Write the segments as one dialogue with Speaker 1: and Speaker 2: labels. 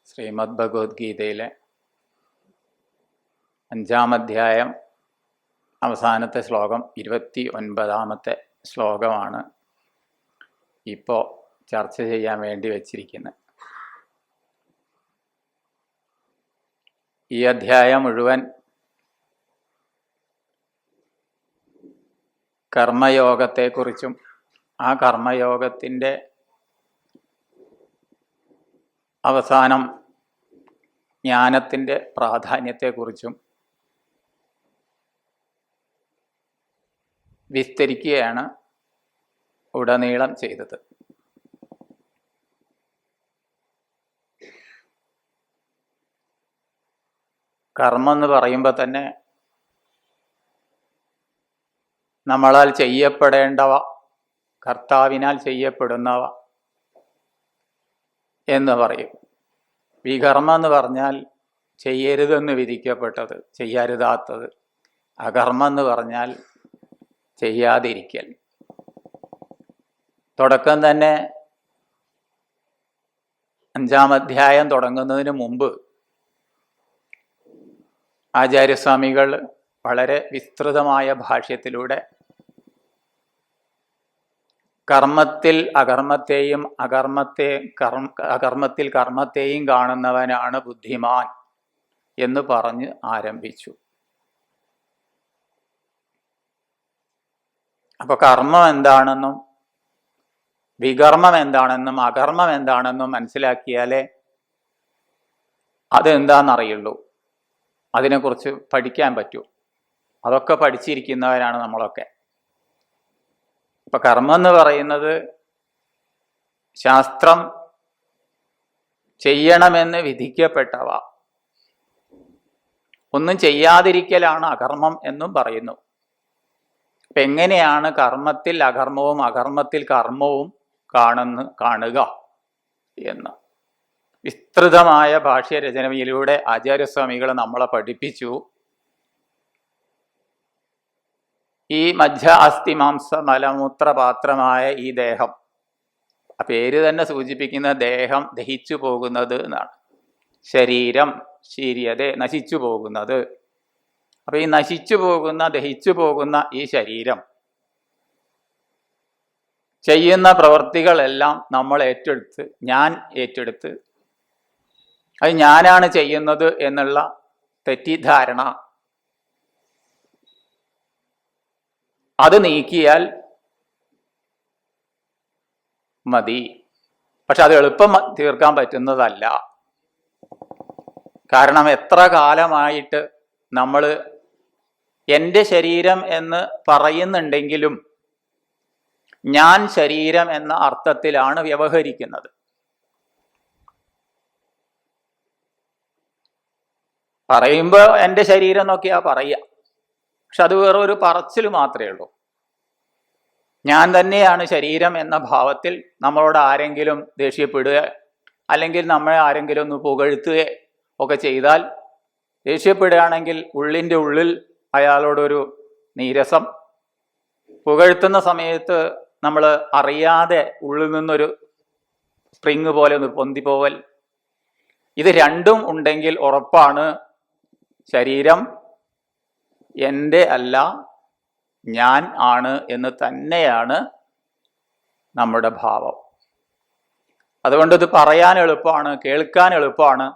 Speaker 1: ശ്രീമദ് ഭഗവത്ഗീതയിലെ 5-ാം അധ്യായം അവസാനത്തെ ശ്ലോകം 29-ാമത്തെ ശ്ലോകമാണ് ഇപ്പോൾ ചർച്ച ചെയ്യാൻ വേണ്ടി വച്ചിരിക്കുന്നത്. ഈ അധ്യായം മുഴുവൻ കർമ്മയോഗത്തെക്കുറിച്ചും ആ കർമ്മയോഗത്തിൻ്റെ അവസാനം ജ്ഞാനത്തിൻ്റെ പ്രാധാന്യത്തെക്കുറിച്ചും വിസ്തരിക്കുകയാണ് ഉടനീളം ചെയ്തത്. കർമ്മം എന്ന് പറയുമ്പോൾ തന്നെ നമ്മളാൽ ചെയ്യപ്പെടേണ്ടവ, കർത്താവിനാൽ ചെയ്യപ്പെടുന്നവ എന്ന് പറയും. വികർമ്മം എന്ന് പറഞ്ഞാൽ ചെയ്യരുതെന്ന് വിധിക്കപ്പെട്ടത്, ചെയ്യരുതാത്തത്. അകർമ്മം എന്ന് പറഞ്ഞാൽ ചെയ്യാതിരിക്കൽ. തുടക്കം തന്നെ 5-ാം അധ്യായം തുടങ്ങുന്നതിന് മുമ്പ് ആചാര്യസ്വാമികൾ വളരെ വിസ്തൃതമായ ഭാഷ്യത്തിലൂടെ കർമ്മത്തിൽ അകർമ്മത്തെയും അകർമ്മത്തിൽ കർമ്മത്തെയും കാണുന്നവനാണ് ബുദ്ധിമാൻ എന്ന് പറഞ്ഞ് ആരംഭിച്ചു. അപ്പൊ കർമ്മം എന്താണെന്നും വികർമ്മം എന്താണെന്നും അകർമ്മം എന്താണെന്നും മനസ്സിലാക്കിയാലേ അതെന്താണെന്നറിയുള്ളൂ, അതിനെക്കുറിച്ച് പഠിക്കാൻ പറ്റൂ. അതൊക്കെ പഠിച്ചിരിക്കുന്നവരാണ് നമ്മളൊക്കെ. ഇപ്പൊ കർമ്മം എന്ന് പറയുന്നത് ശാസ്ത്രം ചെയ്യണമെന്ന് വിധിക്കപ്പെട്ടവ. ഒന്നും ചെയ്യാതിരിക്കലാണ് അകർമ്മം എന്നും പറയുന്നു. അപ്പൊ എങ്ങനെയാണ് കർമ്മത്തിൽ അകർമ്മവും അകർമ്മത്തിൽ കർമ്മവും കാണുക എന്ന് വിസ്തൃതമായ ഭാഷ്യരചനയിലൂടെ ആചാര്യസ്വാമികൾ നമ്മളെ പഠിപ്പിച്ചു. ഈ മജ്ജ അസ്ഥി മാംസ മലമൂത്ര പാത്രമായ ഈ ദേഹം, ആ പേര് തന്നെ സൂചിപ്പിക്കുന്ന ദേഹം ദഹിച്ചു പോകുന്നത് എന്നാണ്. ശരീരം ശീര്യതെ, നശിച്ചു പോകുന്നത്. അപ്പൊ ഈ നശിച്ചു പോകുന്ന, ദഹിച്ചു പോകുന്ന ഈ ശരീരം ചെയ്യുന്ന പ്രവൃത്തികളെല്ലാം നമ്മൾ ഞാൻ ഏറ്റെടുത്ത് അത് ഞാനാണ് ചെയ്യുന്നത് എന്നുള്ള തെറ്റിദ്ധാരണ അത് നീക്കിയാൽ മതി. പക്ഷെ അത് എളുപ്പം തീർക്കാൻ പറ്റുന്നതല്ല. കാരണം എത്ര കാലമായിട്ട് നമ്മൾ എൻ്റെ ശരീരം എന്ന് പറയുന്നുണ്ടെങ്കിലും ഞാൻ ശരീരം എന്ന അർത്ഥത്തിലാണ് വ്യവഹരിക്കുന്നത്. പറയുമ്പോൾ എൻ്റെ ശരീരം എന്നൊക്കെയാ പറയുക, പക്ഷെ അത് വേറൊരു പറച്ചിൽ മാത്രമേ ഉള്ളൂ. ഞാൻ തന്നെയാണ് ശരീരം എന്ന ഭാവത്തിൽ നമ്മളോട് ആരെങ്കിലും ദേഷ്യപ്പെടുക, അല്ലെങ്കിൽ നമ്മളെ ആരെങ്കിലും ഒന്ന് പുകഴ്ത്തുക ഒക്കെ ചെയ്താൽ, ദേഷ്യപ്പെടുകയാണെങ്കിൽ ഉള്ളിൻ്റെ ഉള്ളിൽ അയാളോടൊരു നീരസം, പുകഴ്ത്തുന്ന സമയത്ത് നമ്മൾ അറിയാതെ ഉള്ളിൽ നിന്നൊരു സ്പ്രിങ് പോലെ ഒന്ന് പൊന്തിപ്പോവൽ. ഇത് രണ്ടും ഉണ്ടെങ്കിൽ ഉറപ്പാണ് ശരീരം എൻ്റെ അല്ല, ഞാൻ ആണ് എന്ന് തന്നെയാണ് നമ്മുടെ ഭാവം. അതുകൊണ്ട് ഇത് പറയാൻ എളുപ്പമാണ്, കേൾക്കാൻ എളുപ്പമാണ്.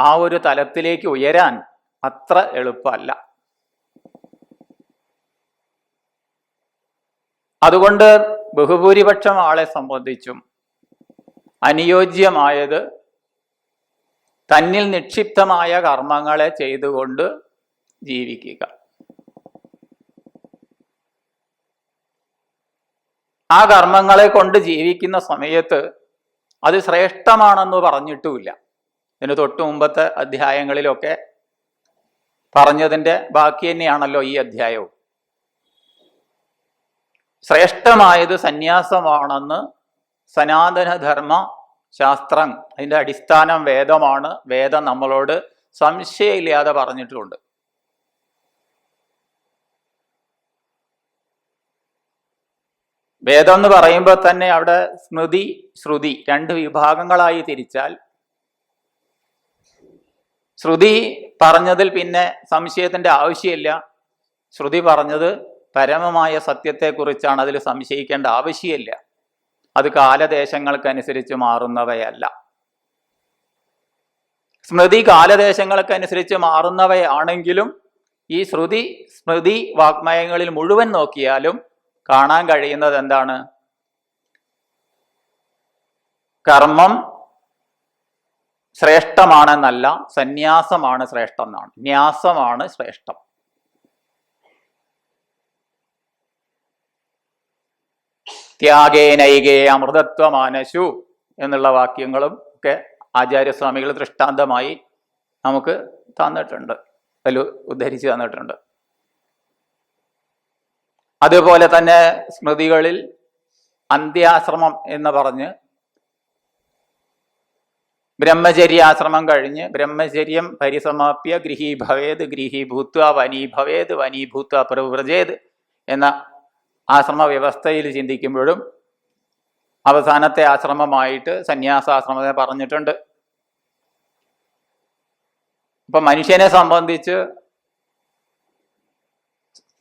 Speaker 1: ആ ഒരു തലത്തിലേക്ക് ഉയരാൻ അത്ര എളുപ്പമല്ല. അതുകൊണ്ട് ബഹുഭൂരിപക്ഷം ആളെ സംബന്ധിച്ചും അനുയോജ്യമായത് തന്നിൽ നിക്ഷിപ്തമായ കർമ്മങ്ങളെ ചെയ്തുകൊണ്ട് ജീവിക്കുക. ആ കർമ്മങ്ങളെ കൊണ്ട് ജീവിക്കുന്ന സമയത്ത് അത് ശ്രേഷ്ഠമാണെന്ന് പറഞ്ഞിട്ടുമില്ല. ഇതിന് തൊട്ടു മുമ്പത്തെ അധ്യായങ്ങളിലൊക്കെ പറഞ്ഞതിൻ്റെ ബാക്കി തന്നെയാണല്ലോ ഈ അധ്യായവും. ശ്രേഷ്ഠമായത് സന്യാസമാണെന്ന് സനാതനധർമ്മ ശാസ്ത്രം, അതിൻ്റെ അടിസ്ഥാനം വേദമാണ്. വേദം നമ്മളോട് സംശയമില്ലാതെ പറഞ്ഞിട്ടുമുണ്ട്. വേദം എന്ന് പറയുമ്പോൾ തന്നെ അവിടെ സ്മൃതി ശ്രുതി രണ്ട് വിഭാഗങ്ങളായി തിരിച്ചാൽ ശ്രുതി പറഞ്ഞതിൽ പിന്നെ സംശയത്തിന്റെ ആവശ്യമില്ല. ശ്രുതി പറഞ്ഞത് പരമമായ സത്യത്തെക്കുറിച്ചാണ്, അതിൽ സംശയിക്കേണ്ട ആവശ്യമില്ല. അത് കാലദേശങ്ങൾക്കനുസരിച്ച് മാറുന്നവയല്ല. സ്മൃതി കാലദേശങ്ങൾക്കനുസരിച്ച് മാറുന്നവയാണെങ്കിലും ഈ ശ്രുതി സ്മൃതി വാഗ്മയങ്ങളിൽ മുഴുവൻ നോക്കിയാലും കാണാൻ കഴിയുന്നത് എന്താണ്? കർമ്മം ശ്രേഷ്ഠമാണെന്നല്ല, സന്യാസമാണ് ശ്രേഷ്ഠം എന്നാണ്. ന്യാസമാണ് ശ്രേഷ്ഠം. ത്യാഗേനൈകേ അമൃതത്വമാനശു എന്നുള്ള വാക്യങ്ങളും ഒക്കെ ആചാര്യസ്വാമികൾ ദൃഷ്ടാന്തമായി നമുക്ക് തന്നിട്ടുണ്ട്, അതിൽ ഉദ്ധരിച്ച് തന്നിട്ടുണ്ട്. അതുപോലെ തന്നെ സ്മൃതികളിൽ അന്ത്യാശ്രമം എന്ന് പറഞ്ഞ് ബ്രഹ്മചര്യാശ്രമം കഴിഞ്ഞ് ബ്രഹ്മചര്യം പരിസമാപ്യ ഗൃഹീ ഭവേത് ഗൃഹീ ഭൂത്വ വനീ ഭവേത് വനീ ഭൂത്വ പ്രവ്രജേത് എന്ന ആശ്രമ വ്യവസ്ഥയിൽ ചിന്തിക്കുമ്പോഴും അവസാനത്തെ ആശ്രമമായിട്ട് സന്യാസാശ്രമത്തെ പറഞ്ഞിട്ടുണ്ട്. ഇപ്പൊ മനുഷ്യനെ സംബന്ധിച്ച്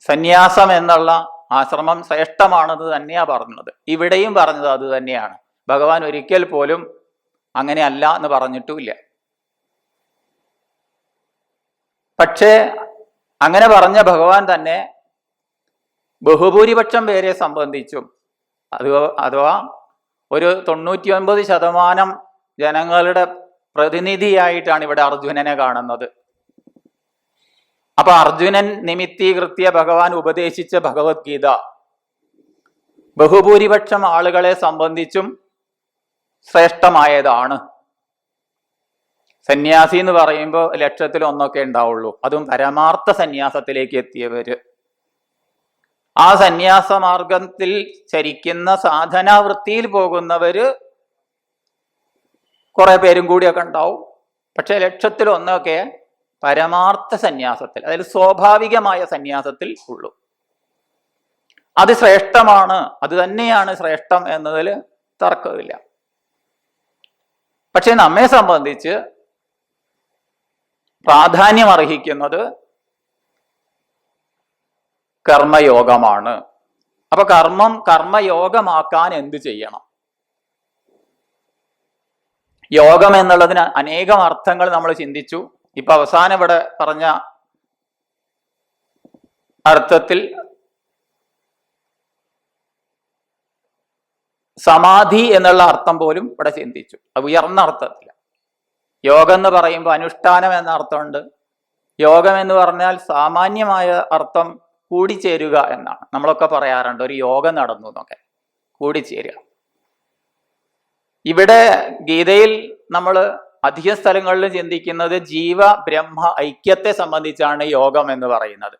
Speaker 1: സന്യാസം എന്നുള്ള ആശ്രമം ശ്രേഷ്ഠമാണെന്ന് തന്നെയാ പറഞ്ഞത്. ഇവിടെയും പറഞ്ഞത് അത് തന്നെയാണ്. ഭഗവാൻ ഒരിക്കൽ പോലും അങ്ങനെയല്ല എന്ന് പറഞ്ഞിട്ടുമില്ല. പക്ഷേ അങ്ങനെ പറഞ്ഞ ഭഗവാൻ തന്നെ ബഹുഭൂരിപക്ഷം പേരെ സംബന്ധിച്ചും അഥവാ ഒരു 99% ജനങ്ങളുടെ പ്രതിനിധിയായിട്ടാണ് ഇവിടെ അർജുനനെ കാണുന്നത്. അപ്പൊ അർജുനൻ നിമിത്തീകൃത്യ ഭഗവാൻ ഉപദേശിച്ച ഭഗവത്ഗീത ബഹുഭൂരിപക്ഷം ആളുകളെ സംബന്ധിച്ചും ശ്രേഷ്ഠമായതാണ്. സന്യാസി എന്ന് പറയുമ്പോൾ 1,00,000 ഉണ്ടാവുള്ളൂ, അതും പരമാർത്ഥ സന്യാസത്തിലേക്ക് എത്തിയവര്. ആ സന്യാസ മാർഗത്തിൽ ചരിക്കുന്ന സാധനാവൃത്തിയിൽ പോകുന്നവര് കുറെ പേരും കൂടിയൊക്കെ ഉണ്ടാവും. പക്ഷെ 1,00,000 പരമാർത്ഥ സന്യാസത്തിൽ, അതായത് സ്വാഭാവികമായ സന്യാസത്തിൽ ഉള്ളൂ. അത് ശ്രേഷ്ഠമാണ്, അത് തന്നെയാണ് ശ്രേഷ്ഠം എന്നതിൽ തർക്കമില്ല. പക്ഷെ നമ്മെ സംബന്ധിച്ച് പ്രാധാന്യം അർഹിക്കുന്നത് കർമ്മയോഗമാണ്. അപ്പൊ കർമ്മയോഗമാക്കാൻ എന്ത് ചെയ്യണം? യോഗം എന്നുള്ളതിന് അനേകം അർത്ഥങ്ങൾ നമ്മൾ ചിന്തിച്ചു. ഇപ്പൊ അവസാനം ഇവിടെ പറഞ്ഞ അർത്ഥത്തിൽ സമാധി എന്നുള്ള അർത്ഥം പോലും ഇവിടെ ചിന്തിച്ചു. അത് ഉയർന്ന അർത്ഥത്തില്ല. യോഗം എന്ന് പറയുമ്പോൾ അനുഷ്ഠാനം എന്ന അർത്ഥമുണ്ട്. യോഗം എന്ന് പറഞ്ഞാൽ സാമാന്യമായ അർത്ഥം കൂടിച്ചേരുക എന്നാണ്. നമ്മളൊക്കെ പറയാറുണ്ട് ഒരു യോഗം നടന്നു എന്നൊക്കെ, കൂടിച്ചേരുക. ഇവിടെ ഗീതയിൽ നമ്മൾ അധിക സ്ഥലങ്ങളിലും ചിന്തിക്കുന്നത് ജീവ ബ്രഹ്മ ഐക്യത്തെ സംബന്ധിച്ചാണ് യോഗം എന്ന് പറയുന്നത്.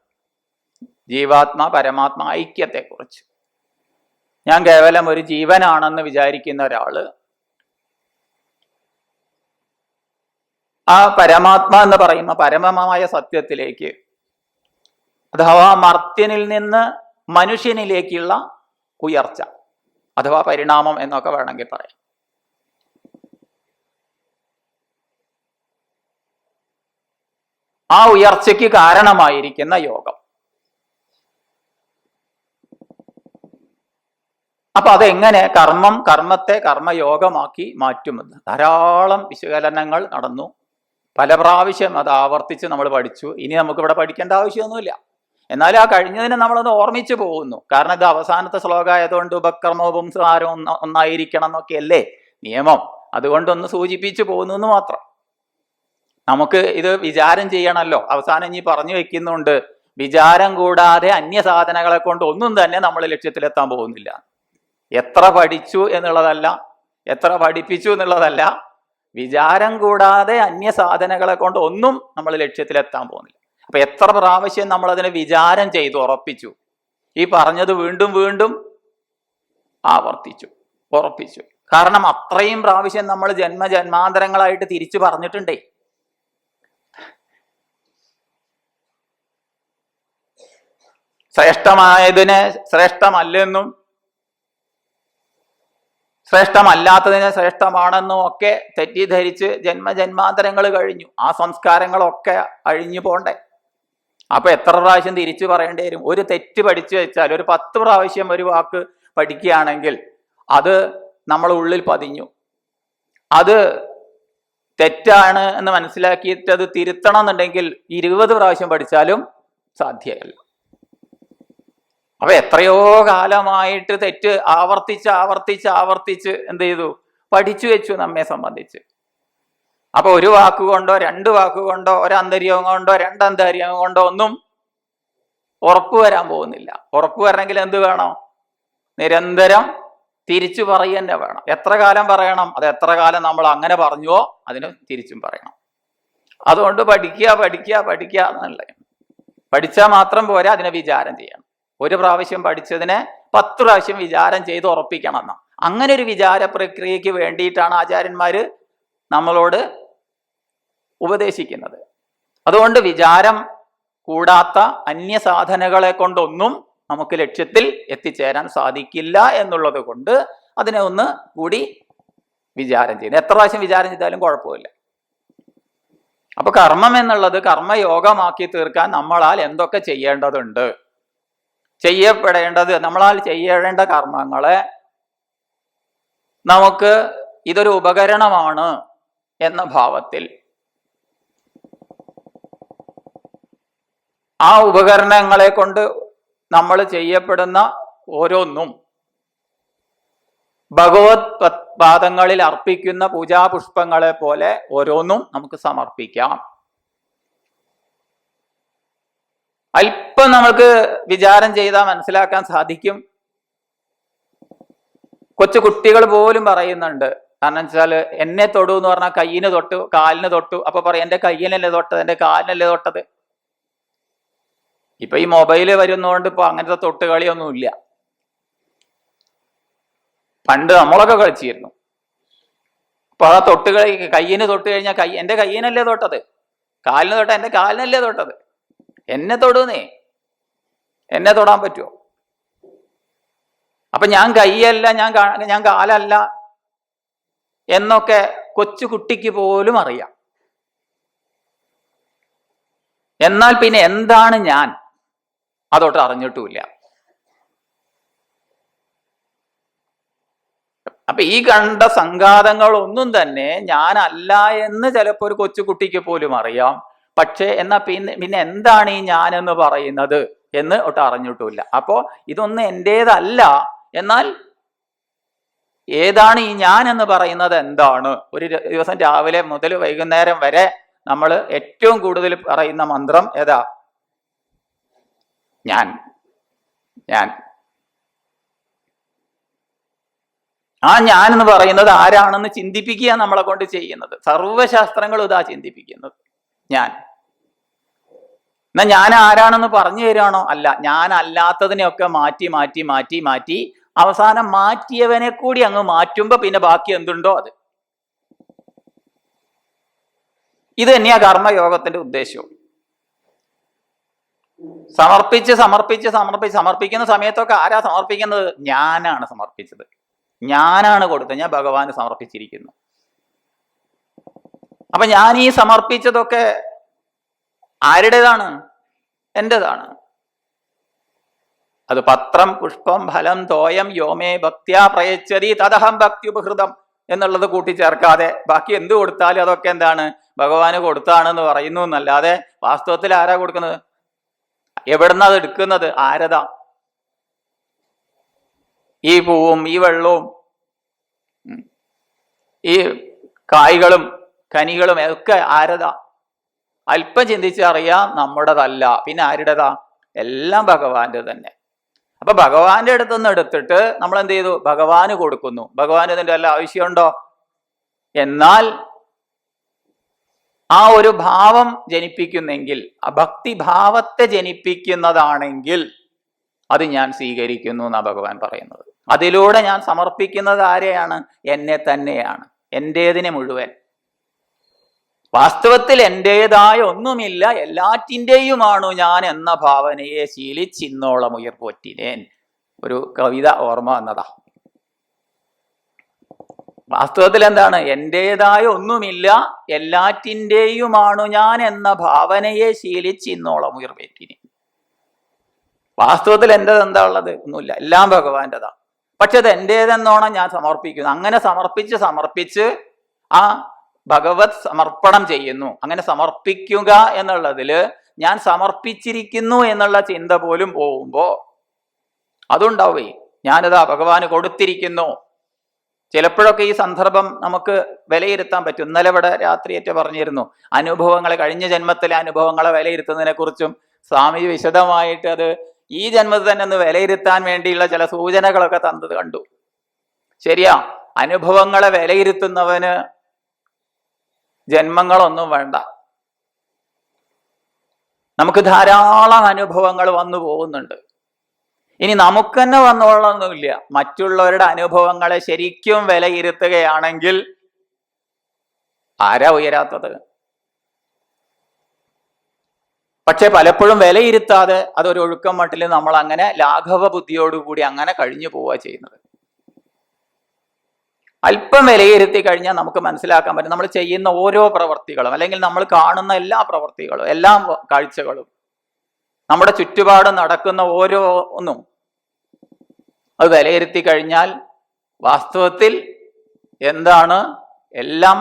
Speaker 1: ജീവാത്മ പരമാത്മ ഐക്യത്തെക്കുറിച്ച്. ഞാൻ കേവലം ഒരു ജീവനാണെന്ന് വിചാരിക്കുന്ന ഒരാള് ആ പരമാത്മ എന്ന് പറയുന്ന പരമമായ സത്യത്തിലേക്ക്, അഥവാ മർത്യനിൽ നിന്ന് മനുഷ്യനിലേക്കുള്ള ഉയർച്ച അഥവാ പരിണാമം എന്നൊക്കെ വേണമെങ്കിൽ പറയാം. ആ ഉയർച്ചയ്ക്ക് കാരണമായിരിക്കുന്ന യോഗം. അപ്പൊ അതെങ്ങനെ കർമ്മത്തെ കർമ്മയോഗമാക്കി മാറ്റുമെന്ന് ധാരാളം വിശകലനങ്ങൾ നടന്നു. പല പ്രാവശ്യം അത് ആവർത്തിച്ച് നമ്മൾ പഠിച്ചു. ഇനി നമുക്ക് ഇവിടെ പഠിക്കേണ്ട ആവശ്യമൊന്നുമില്ല. എന്നാലും ആ കഴിഞ്ഞതിനെ നമ്മളൊന്ന് ഓർമ്മിച്ചു പോകുന്നു. കാരണം ഇത് അവസാനത്തെ ശ്ലോകമായതുകൊണ്ട് ഉപക്രമവും സാരവും ഒന്നായിരിക്കണം എന്നൊക്കെയല്ലേ നിയമം. അതുകൊണ്ടൊന്ന് സൂചിപ്പിച്ചു പോകുന്നു എന്ന് മാത്രം. നമുക്ക് ഇത് വിചാരം ചെയ്യണമല്ലോ. അവസാനം ഇനി പറഞ്ഞു വെക്കുന്നുണ്ട്, വിചാരം കൂടാതെ അന്യസാധനങ്ങളെ കൊണ്ട് ഒന്നും തന്നെ നമ്മൾ ലക്ഷ്യത്തിലെത്താൻ പോകുന്നില്ല. എത്ര പഠിച്ചു എന്നുള്ളതല്ല, എത്ര പഠിപ്പിച്ചു എന്നുള്ളതല്ല, വിചാരം കൂടാതെ അന്യസാധനങ്ങളെ കൊണ്ട് ഒന്നും നമ്മൾ ലക്ഷ്യത്തിലെത്താൻ പോകുന്നില്ല. അപ്പൊ എത്ര പ്രാവശ്യം നമ്മൾ അതിനെ വിചാരം ചെയ്തു ഉറപ്പിച്ചു, ഈ പറഞ്ഞത് വീണ്ടും വീണ്ടും ആവർത്തിച്ചു ഉറപ്പിച്ചു. കാരണം അത്രയും പ്രാവശ്യം നമ്മൾ ജന്മജന്മാന്തരങ്ങളായിട്ട് തിരിച്ചു പറഞ്ഞിട്ടുണ്ടേ. ശ്രേഷ്ഠമായതിനെ ശ്രേഷ്ഠമല്ലെന്നും ശ്രേഷ്ഠമല്ലാത്തതിനെ ശ്രേഷ്ഠമാണെന്നും ഒക്കെ തെറ്റിദ്ധരിച്ച് ജന്മജന്മാന്തരങ്ങൾ കഴിഞ്ഞു. ആ സംസ്കാരങ്ങളൊക്കെ അഴിഞ്ഞു പോണ്ടേ? അപ്പൊ എത്ര പ്രാവശ്യം തിരിച്ചു പറയേണ്ടി വരും? ഒരു തെറ്റ് പഠിച്ചു വെച്ചാൽ ഒരു 10 പ്രാവശ്യം ഒരു വാക്ക് പഠിക്കുകയാണെങ്കിൽ അത് നമ്മളെ ഉള്ളിൽ പതിഞ്ഞു. അത് തെറ്റാണ് എന്ന് മനസ്സിലാക്കിയിട്ട് അത് തിരുത്തണം എന്നുണ്ടെങ്കിൽ 20 പ്രാവശ്യം പഠിച്ചാലും സാധ്യമല്ല. അപ്പൊ എത്രയോ കാലമായിട്ട് തെറ്റ് ആവർത്തിച്ച് എന്ത് ചെയ്തു? പഠിച്ചു വെച്ചു നമ്മെ സംബന്ധിച്ച്. അപ്പൊ ഒരു വാക്കുകൊണ്ടോ 2 വാക്കുകൊണ്ടോ ഒരന്തര്യാവും കൊണ്ടോ 2 അന്തര്യാവും കൊണ്ടോ ഒന്നും ഉറപ്പ് വരാൻ പോകുന്നില്ല. ഉറപ്പ് വരണമെങ്കിൽ എന്ത് വേണം? നിരന്തരം തിരിച്ചു പറയുക തന്നെ വേണം. എത്ര കാലം പറയണം? അത് എത്ര കാലം നമ്മൾ അങ്ങനെ പറഞ്ഞുവോ അതിന് തിരിച്ചും പറയണം. അതുകൊണ്ട് പഠിക്കുക എന്നുള്ളത്. പഠിച്ചാൽ മാത്രം പോരാ, അതിനെ വിചാരം ചെയ്യണം. ഒരു പ്രാവശ്യം പഠിച്ചതിനെ 10 പ്രാവശ്യം വിചാരം ചെയ്ത് ഉറപ്പിക്കണം എന്നാ. അങ്ങനെ ഒരു വിചാര പ്രക്രിയക്ക് വേണ്ടിയിട്ടാണ് ആചാര്യന്മാര് നമ്മളോട് ഉപദേശിക്കുന്നത്. അതുകൊണ്ട് വിചാരം കൂടാത്ത അന്യസാധനകളെ കൊണ്ടൊന്നും നമുക്ക് ലക്ഷ്യത്തിൽ എത്തിച്ചേരാൻ സാധിക്കില്ല എന്നുള്ളത് കൊണ്ട് അതിനെ ഒന്ന് കൂടി വിചാരം ചെയ്യുന്നു. എത്ര പ്രാവശ്യം വിചാരം ചെയ്താലും കുഴപ്പമില്ല. അപ്പൊ കർമ്മം എന്നുള്ളത് കർമ്മയോഗമാക്കി തീർക്കാൻ നമ്മളാൽ എന്തൊക്കെ ചെയ്യേണ്ടതുണ്ട്, നമ്മളാൽ ചെയ്യേണ്ട കർമ്മങ്ങളെ നമുക്ക് ഇതൊരു ഉപകരണമാണ് എന്ന ഭാവത്തിൽ ആ ഉപകരണങ്ങളെ കൊണ്ട് നമ്മൾ ചെയ്യപ്പെടുന്ന ഓരോന്നും ഭഗവത് പാദങ്ങളിൽ അർപ്പിക്കുന്ന പൂജാപുഷ്പങ്ങളെ പോലെ ഓരോന്നും നമുക്ക് സമർപ്പിക്കാം. അല്പം നമുക്ക് വിചാരം ചെയ്താൽ മനസ്സിലാക്കാൻ സാധിക്കും. കൊച്ചു കുട്ടികൾ പോലും പറയുന്നുണ്ട്. കാരണം വെച്ചാല് എന്നെ തൊടു എന്ന് പറഞ്ഞാൽ കയ്യിന് തൊട്ടു, കാലിന് തൊട്ടു. അപ്പൊ പറയും എന്റെ കയ്യിനല്ലേ തൊട്ടത്, എന്റെ കാലിനല്ലേ തൊട്ടത്. ഇപ്പൊ ഈ മൊബൈല് വരുന്നതുകൊണ്ട് ഇപ്പൊ അങ്ങനത്തെ തൊട്ടുകളിയൊന്നുമില്ല. പണ്ട് നമ്മളൊക്കെ കളിച്ചിരുന്നു. അപ്പൊ ആ തൊട്ടുകളി കയ്യിന് തൊട്ട് കഴിഞ്ഞാൽ എന്റെ കയ്യിനല്ലേ തൊട്ടത്, കാലിന് തൊട്ട എന്റെ കാലിനല്ലേ തൊട്ടത്, എന്നെ തൊടുന്നേ, എന്നെ തൊടാൻ പറ്റുമോ? അപ്പൊ ഞാൻ കൈയല്ല, ഞാൻ കാലല്ല എന്നൊക്കെ കൊച്ചു കുട്ടിക്ക് പോലും അറിയാം. എന്നാൽ പിന്നെ എന്താണ് ഞാൻ, അതോട്ട് അറിഞ്ഞിട്ടുമില്ല. അപ്പൊ ഈ കണ്ട സംഘാതങ്ങളൊന്നും തന്നെ ഞാനല്ല എന്ന് ചിലപ്പോൾ ഒരു കൊച്ചു കുട്ടിക്ക് പോലും അറിയാം. പക്ഷേ എന്നാ പിന്നെ എന്താണ് ഈ ഞാൻ എന്ന് പറയുന്നത് എന്ന് ഒട്ട് അറിഞ്ഞിട്ടുമില്ല. അപ്പോ ഇതൊന്നും എൻ്റേതല്ല. എന്നാൽ ഏതാണ് ഈ ഞാൻ എന്ന് പറയുന്നത് എന്താണ്? ഒരു ദിവസം രാവിലെ മുതൽ വൈകുന്നേരം വരെ നമ്മൾ ഏറ്റവും കൂടുതൽ പറയുന്ന മന്ത്രം ഏതാ? ഞാൻ. ആ ഞാൻ എന്ന് പറയുന്നത് ആരാണെന്ന് ചിന്തിപ്പിക്കുക നമ്മളെ കൊണ്ട് ചെയ്യുന്നത്. സർവശാസ്ത്രങ്ങളും ഇതാ ചിന്തിപ്പിക്കുന്നത്. ഞാൻ. എന്നാ ഞാൻ ആരാണെന്ന് പറഞ്ഞു തരികയാണോ? അല്ല. ഞാൻ അല്ലാത്തതിനെയൊക്കെ മാറ്റി അവസാനം മാറ്റിയവനെ കൂടി അങ്ങ് മാറ്റുമ്പോ പിന്നെ ബാക്കി എന്തുണ്ടോ അത്. ഇത് തന്നെയാ കർമ്മയോഗത്തിന്റെ ഉദ്ദേശവും. സമർപ്പിക്കുന്ന സമയത്തൊക്കെ ആരാ സമർപ്പിക്കുന്നത്? ഞാനാണ് സമർപ്പിച്ചത്, ഞാനാണ് കൊടുത്തത്, ഞാൻ ഭഗവാന് സമർപ്പിച്ചിരിക്കുന്നു. അപ്പൊ ഞാൻ ഈ സമർപ്പിച്ചതൊക്കെ ആരുടേതാണ്? എന്റേതാണ്. അത് പത്രം പുഷ്പം ഫലം തോയം യോമേ ഭക്ത്യാ പ്രയച്ഛതി തദഹം ഭക്തി ഉപഹൃതം എന്നുള്ളത് കൂട്ടിച്ചേർക്കാതെ ബാക്കി എന്ത് കൊടുത്താലും അതൊക്കെ എന്താണ്? ഭഗവാന് കൊടുത്താണെന്ന് പറയുന്നു എന്നല്ലാതെ വാസ്തവത്തിൽ ആരാ കൊടുക്കുന്നത്? എവിടുന്ന അത് എടുക്കുന്നത്? ആരതാ? ഈ പൂവും ഈ വെള്ളവും ഈ കായ്കളും കനികളും ഒക്കെ ആരതാ? അല്പം ചിന്തിച്ചറിയാം, നമ്മുടേതല്ല. പിന്നെ ആരുടേതാ? എല്ലാം ഭഗവാന്റെ തന്നെ. അപ്പൊ ഭഗവാന്റെ അടുത്തുനിന്ന് എടുത്തിട്ട് നമ്മൾ എന്ത് ചെയ്തു? ഭഗവാന് കൊടുക്കുന്നു. ഭഗവാന് ഇതിന്റെ വല്ല ആവശ്യമുണ്ടോ? എന്നാൽ ആ ഒരു ഭാവം ജനിപ്പിക്കുന്നെങ്കിൽ, ആ ഭക്തിഭാവത്തെ ജനിപ്പിക്കുന്നതാണെങ്കിൽ അത് ഞാൻ സ്വീകരിക്കുന്നു എന്നാ ഭഗവാൻ പറയുന്നത്. അതിലൂടെ ഞാൻ സമർപ്പിക്കുന്നത് ആരെയാണ്? എന്നെ തന്നെയാണ്, എന്റേതിനെ മുഴുവൻ. വാസ്തവത്തിൽ എന്റേതായ ഒന്നുമില്ല, എല്ലാറ്റിൻ്റെയുമാണു ഞാൻ എന്ന ഭാവനയെ ശീലിച്ചിന്നോളം ഉയർപ്പൊറ്റിനേൻ. ഒരു കവിത ഓർമ്മ വന്നതാ. വാസ്തവത്തിൽ എന്താണ്? എന്റേതായ ഒന്നുമില്ല, എല്ലാറ്റിൻ്റെയുമാണു ഞാൻ എന്ന ഭാവനയെ ശീലിച്ചിന്നോളം ഉയർവേറ്റിനി. വാസ്തവത്തിൽ എന്റേത് എന്താ ഉള്ളത്? ഒന്നുമില്ല, എല്ലാം ഭഗവാന്റെതാ. പക്ഷെ അത് എന്റേതെന്നോണം ഞാൻ സമർപ്പിക്കുന്നു. അങ്ങനെ സമർപ്പിച്ച് ആ ഭഗവത് സമർപ്പണം ചെയ്യുന്നു. അങ്ങനെ സമർപ്പിക്കുക എന്നുള്ളതില് ഞാൻ സമർപ്പിച്ചിരിക്കുന്നു എന്നുള്ള ചിന്ത പോലും പോകുമ്പോ അതുണ്ടാവേ. ഞാനിതാ ഭഗവാന് കൊടുത്തിരിക്കുന്നു. ചിലപ്പോഴൊക്കെ ഈ സന്ദർഭം നമുക്ക് വിലയിരുത്താൻ പറ്റും. ഇന്നലെ ഇവിടെ രാത്രിയേറ്റ് പറഞ്ഞിരുന്നു അനുഭവങ്ങളെ, കഴിഞ്ഞ ജന്മത്തിലെ അനുഭവങ്ങളെ വിലയിരുത്തുന്നതിനെ കുറിച്ചും സ്വാമി വിശദമായിട്ട് അത് ഈ ജന്മത്തിൽ തന്നെ ഒന്ന് വിലയിരുത്താൻ വേണ്ടിയുള്ള ചില സൂചനകളൊക്കെ തന്നത് കണ്ടു. ശരിയാ, അനുഭവങ്ങളെ വിലയിരുത്തുന്നവന് ജന്മങ്ങളൊന്നും വേണ്ട. നമുക്ക് ധാരാളം അനുഭവങ്ങൾ വന്നു പോകുന്നുണ്ട്. ഇനി നമുക്ക് തന്നെ വന്നോളൊന്നുമില്ല. മറ്റുള്ളവരുടെ അനുഭവങ്ങളെ ശരിക്കും വിലയിരുത്തുകയാണെങ്കിൽ ആരാ ഉയരാത്തത്? പക്ഷെ പലപ്പോഴും വിലയിരുത്താതെ അതൊരു ഒഴുക്കം മട്ടിൽ നമ്മൾ അങ്ങനെ ലാഘവ ബുദ്ധിയോടുകൂടി അങ്ങനെ കഴിഞ്ഞു പോവുക ചെയ്യുന്നത്. അല്പം വിലയിരുത്തി കഴിഞ്ഞാൽ നമുക്ക് മനസ്സിലാക്കാൻ പറ്റും നമ്മൾ ചെയ്യുന്ന ഓരോ പ്രവർത്തികളും, അല്ലെങ്കിൽ നമ്മൾ കാണുന്ന എല്ലാ പ്രവർത്തികളും, എല്ലാ കാഴ്ചകളും, നമ്മുടെ ചുറ്റുപാടും നടക്കുന്ന ഓരോ ഒന്നും അത് വിലയിരുത്തി കഴിഞ്ഞാൽ വാസ്തവത്തിൽ എന്താണ് എല്ലാം,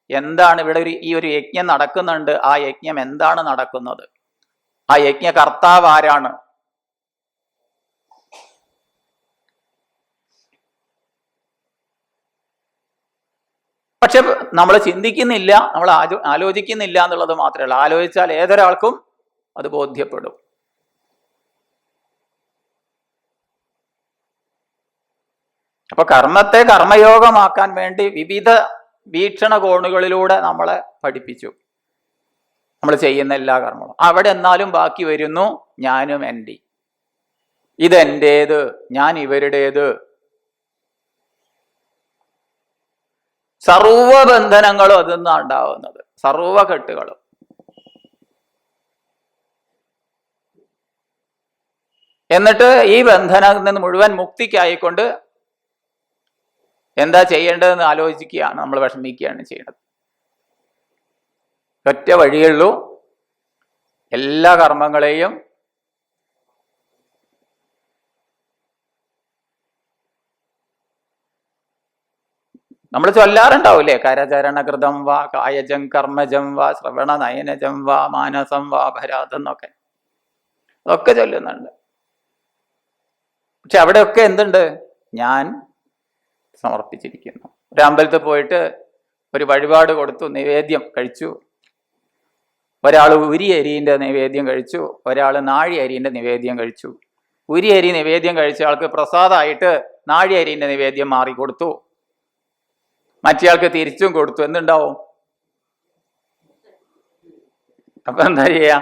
Speaker 1: എന്താണ് ഇവിടെ ഈ ഒരു യജ്ഞം നടക്കുന്നുണ്ട്. ആ യജ്ഞം എന്താണ് നടക്കുന്നത്? ആ യജ്ഞ കർത്താവ് ആരാണ്? പക്ഷെ നമ്മൾ ചിന്തിക്കുന്നില്ല, നമ്മൾ ആലോചിക്കുന്നില്ല എന്നുള്ളത് മാത്രമേ ഉള്ളൂ. ആലോചിച്ചാൽ ഏതൊരാൾക്കും അത് ബോധ്യപ്പെടും. അപ്പൊ കർമ്മത്തെ കർമ്മയോഗമാക്കാൻ വേണ്ടി വിവിധ വീക്ഷണകോണുകളിലൂടെ നമ്മളെ പഠിപ്പിച്ചു. നമ്മൾ ചെയ്യുന്ന എല്ലാ കർമ്മങ്ങളും അവിടെ എന്നാലും ബാക്കി വരുന്നു ഞാനും എൻ്റെ, ഇതെൻ്റേത്, ഞാൻ ഇവരുടേത്. സർവബന്ധനങ്ങളും അതെന്നാണ് ഉണ്ടാവുന്നത്, സർവകെട്ടുകളും. എന്നിട്ട് ഈ ബന്ധനത്തിൽ നിന്ന് മുഴുവൻ മുക്തിക്കായിക്കൊണ്ട് എന്താ ചെയ്യേണ്ടതെന്ന് ആലോചിക്കുകയാണ്, നമ്മൾ വിഷമിക്കുകയാണ് ചെയ്യുന്നത്. ഒറ്റ വഴിയുള്ളൂ, എല്ലാ കർമ്മങ്ങളെയും നമ്മൾ ചൊല്ലാറുണ്ടാവൂലേ, കരചരണകൃതം വാ കായജം കർമ്മജം വാ ശ്രവണ നയനജം വാ മാനസം വാ ഭരാതം എന്നൊക്കെ, അതൊക്കെ ചൊല്ലുന്നുണ്ട്. പക്ഷെ അവിടെയൊക്കെ എന്തുണ്ട്? ഞാൻ സമർപ്പിച്ചിരിക്കുന്നു. ഒരു അമ്പലത്തിൽ പോയിട്ട് ഒരു വഴിപാട് കൊടുത്തു, നിവേദ്യം കഴിച്ചു. ഒരാൾ ഉരി അരിൻ്റെ നിവേദ്യം കഴിച്ചു, ഒരാൾ നാഴി അരിൻ്റെ നിവേദ്യം കഴിച്ചു. ഉരി അരി നിവേദ്യം കഴിച്ച ആൾക്ക് പ്രസാദമായിട്ട് നാഴി അരിൻ്റെ നിവേദ്യം മാറിക്കൊടുത്തു, മറ്റേയാൾക്ക് തിരിച്ചും കൊടുത്തു. എന്തുണ്ടാവും? അപ്പൊ എന്താ ചെയ്യാ?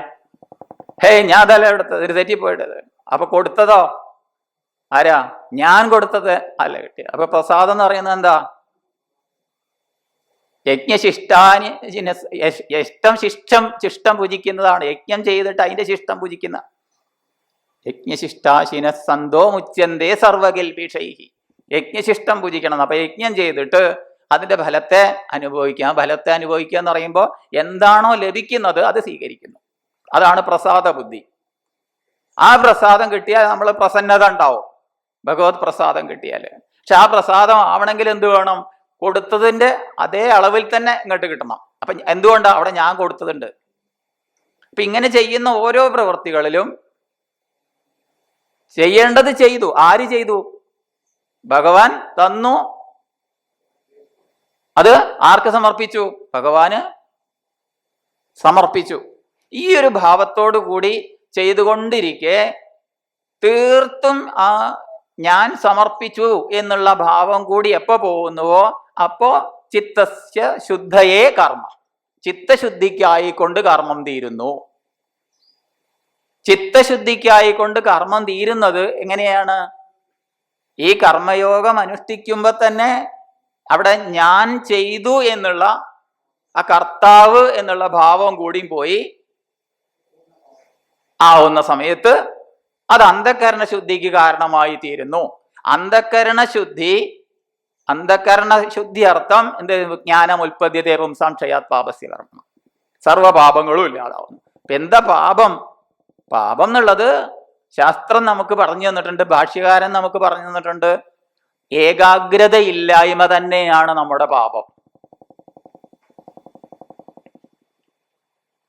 Speaker 1: ഞാൻ അതല്ല എടുത്തത്, ഒരു തെറ്റിപ്പോയിട്ടത്. അപ്പൊ കൊടുത്തതോ ആരാ? ഞാൻ കൊടുത്തത് അല്ല കിട്ടിയത്. അപ്പൊ പ്രസാദം എന്ന് പറയുന്നത് എന്താ? യജ്ഞശിഷ്ടാനി ശിഷ്ടം പൂജിക്കുന്നതാണ്. യജ്ഞം ചെയ്തിട്ട് അതിന്റെ ശിഷ്ടം പൂജിക്കുന്ന യജ്ഞശിഷ്ടാശിന സന്തോ മുച്യന്തേ സർവകൽപിഷൈഹി. യജ്ഞശിഷ്ടം പൂജിക്കണം. അപ്പൊ യജ്ഞം ചെയ്തിട്ട് അതിന്റെ ഫലത്തെ അനുഭവിക്കുക. ഫലത്തെ അനുഭവിക്കുക എന്ന് പറയുമ്പോൾ എന്താണോ ലഭിക്കുന്നത് അത് സ്വീകരിക്കുന്നു. അതാണ് പ്രസാദ ബുദ്ധി. ആ പ്രസാദം കിട്ടിയാൽ നമ്മൾ പ്രസന്നത ഉണ്ടാവും, ഭഗവത് പ്രസാദം കിട്ടിയാൽ. പക്ഷെ ആ പ്രസാദം ആവണമെങ്കിൽ എന്ത് വേണം? കൊടുത്തതിന്റെ അതേ അളവിൽ തന്നെ ഇങ്ങോട്ട് കിട്ടണം. അപ്പൊ എന്തുകൊണ്ടാ? അവിടെ ഞാൻ കൊടുത്തതുണ്ട്. അപ്പൊ ഇങ്ങനെ ചെയ്യുന്ന ഓരോ പ്രവൃത്തികളിലും ചെയ്യേണ്ടത് ചെയ്തു. ആര് ചെയ്തു? ഭഗവാൻ തന്നു. അത് ആർക്ക് സമർപ്പിച്ചു? ഭഗവാന് സമർപ്പിച്ചു. ഈ ഒരു ഭാവത്തോടു കൂടി ചെയ്തുകൊണ്ടിരിക്കെ തീർത്തും ആ ഞാൻ സമർപ്പിച്ചു എന്നുള്ള ഭാവം കൂടി എപ്പോ പോകുന്നുവോ അപ്പോ ചിത്തസ്യ ശുദ്ധയേ കർമ്മ, ചിത്തശുദ്ധിക്കായിക്കൊണ്ട് കർമ്മം തീരുന്നു. ചിത്തശുദ്ധിക്കായിക്കൊണ്ട് കർമ്മം തീരുന്നത് എങ്ങനെയാണ്? ഈ കർമ്മയോഗം അനുഷ്ഠിക്കുമ്പോ തന്നെ അവിടെ ഞാൻ ചെയ്തു എന്നുള്ള ആ കർത്താവ് എന്നുള്ള ഭാവം കൂടിയും പോയി ആവുന്ന സമയത്ത് അത് അന്ധകരണ ശുദ്ധിക്ക് കാരണമായി തീരുന്നു. അന്ധകരണ ശുദ്ധി അന്ധകരണ ശുദ്ധി അർത്ഥം എന്ത്? ജ്ഞാനം ഉൽപ്പദ്യതേ പുംസാം ക്ഷയാത് പാപസ്യ കർമ്മ. സർവ്വപാപങ്ങളും ഇല്ലാതാവുന്നു. ഇപ്പൊ എന്താ പാപം? പാപം എന്നുള്ളത് ശാസ്ത്രം നമുക്ക് പറഞ്ഞു തന്നിട്ടുണ്ട്, ഭാഷ്യകാരൻ നമുക്ക് പറഞ്ഞു തന്നിട്ടുണ്ട്. ഏകാഗ്രതയില്ലായ്മ തന്നെയാണ് നമ്മുടെ പാപം.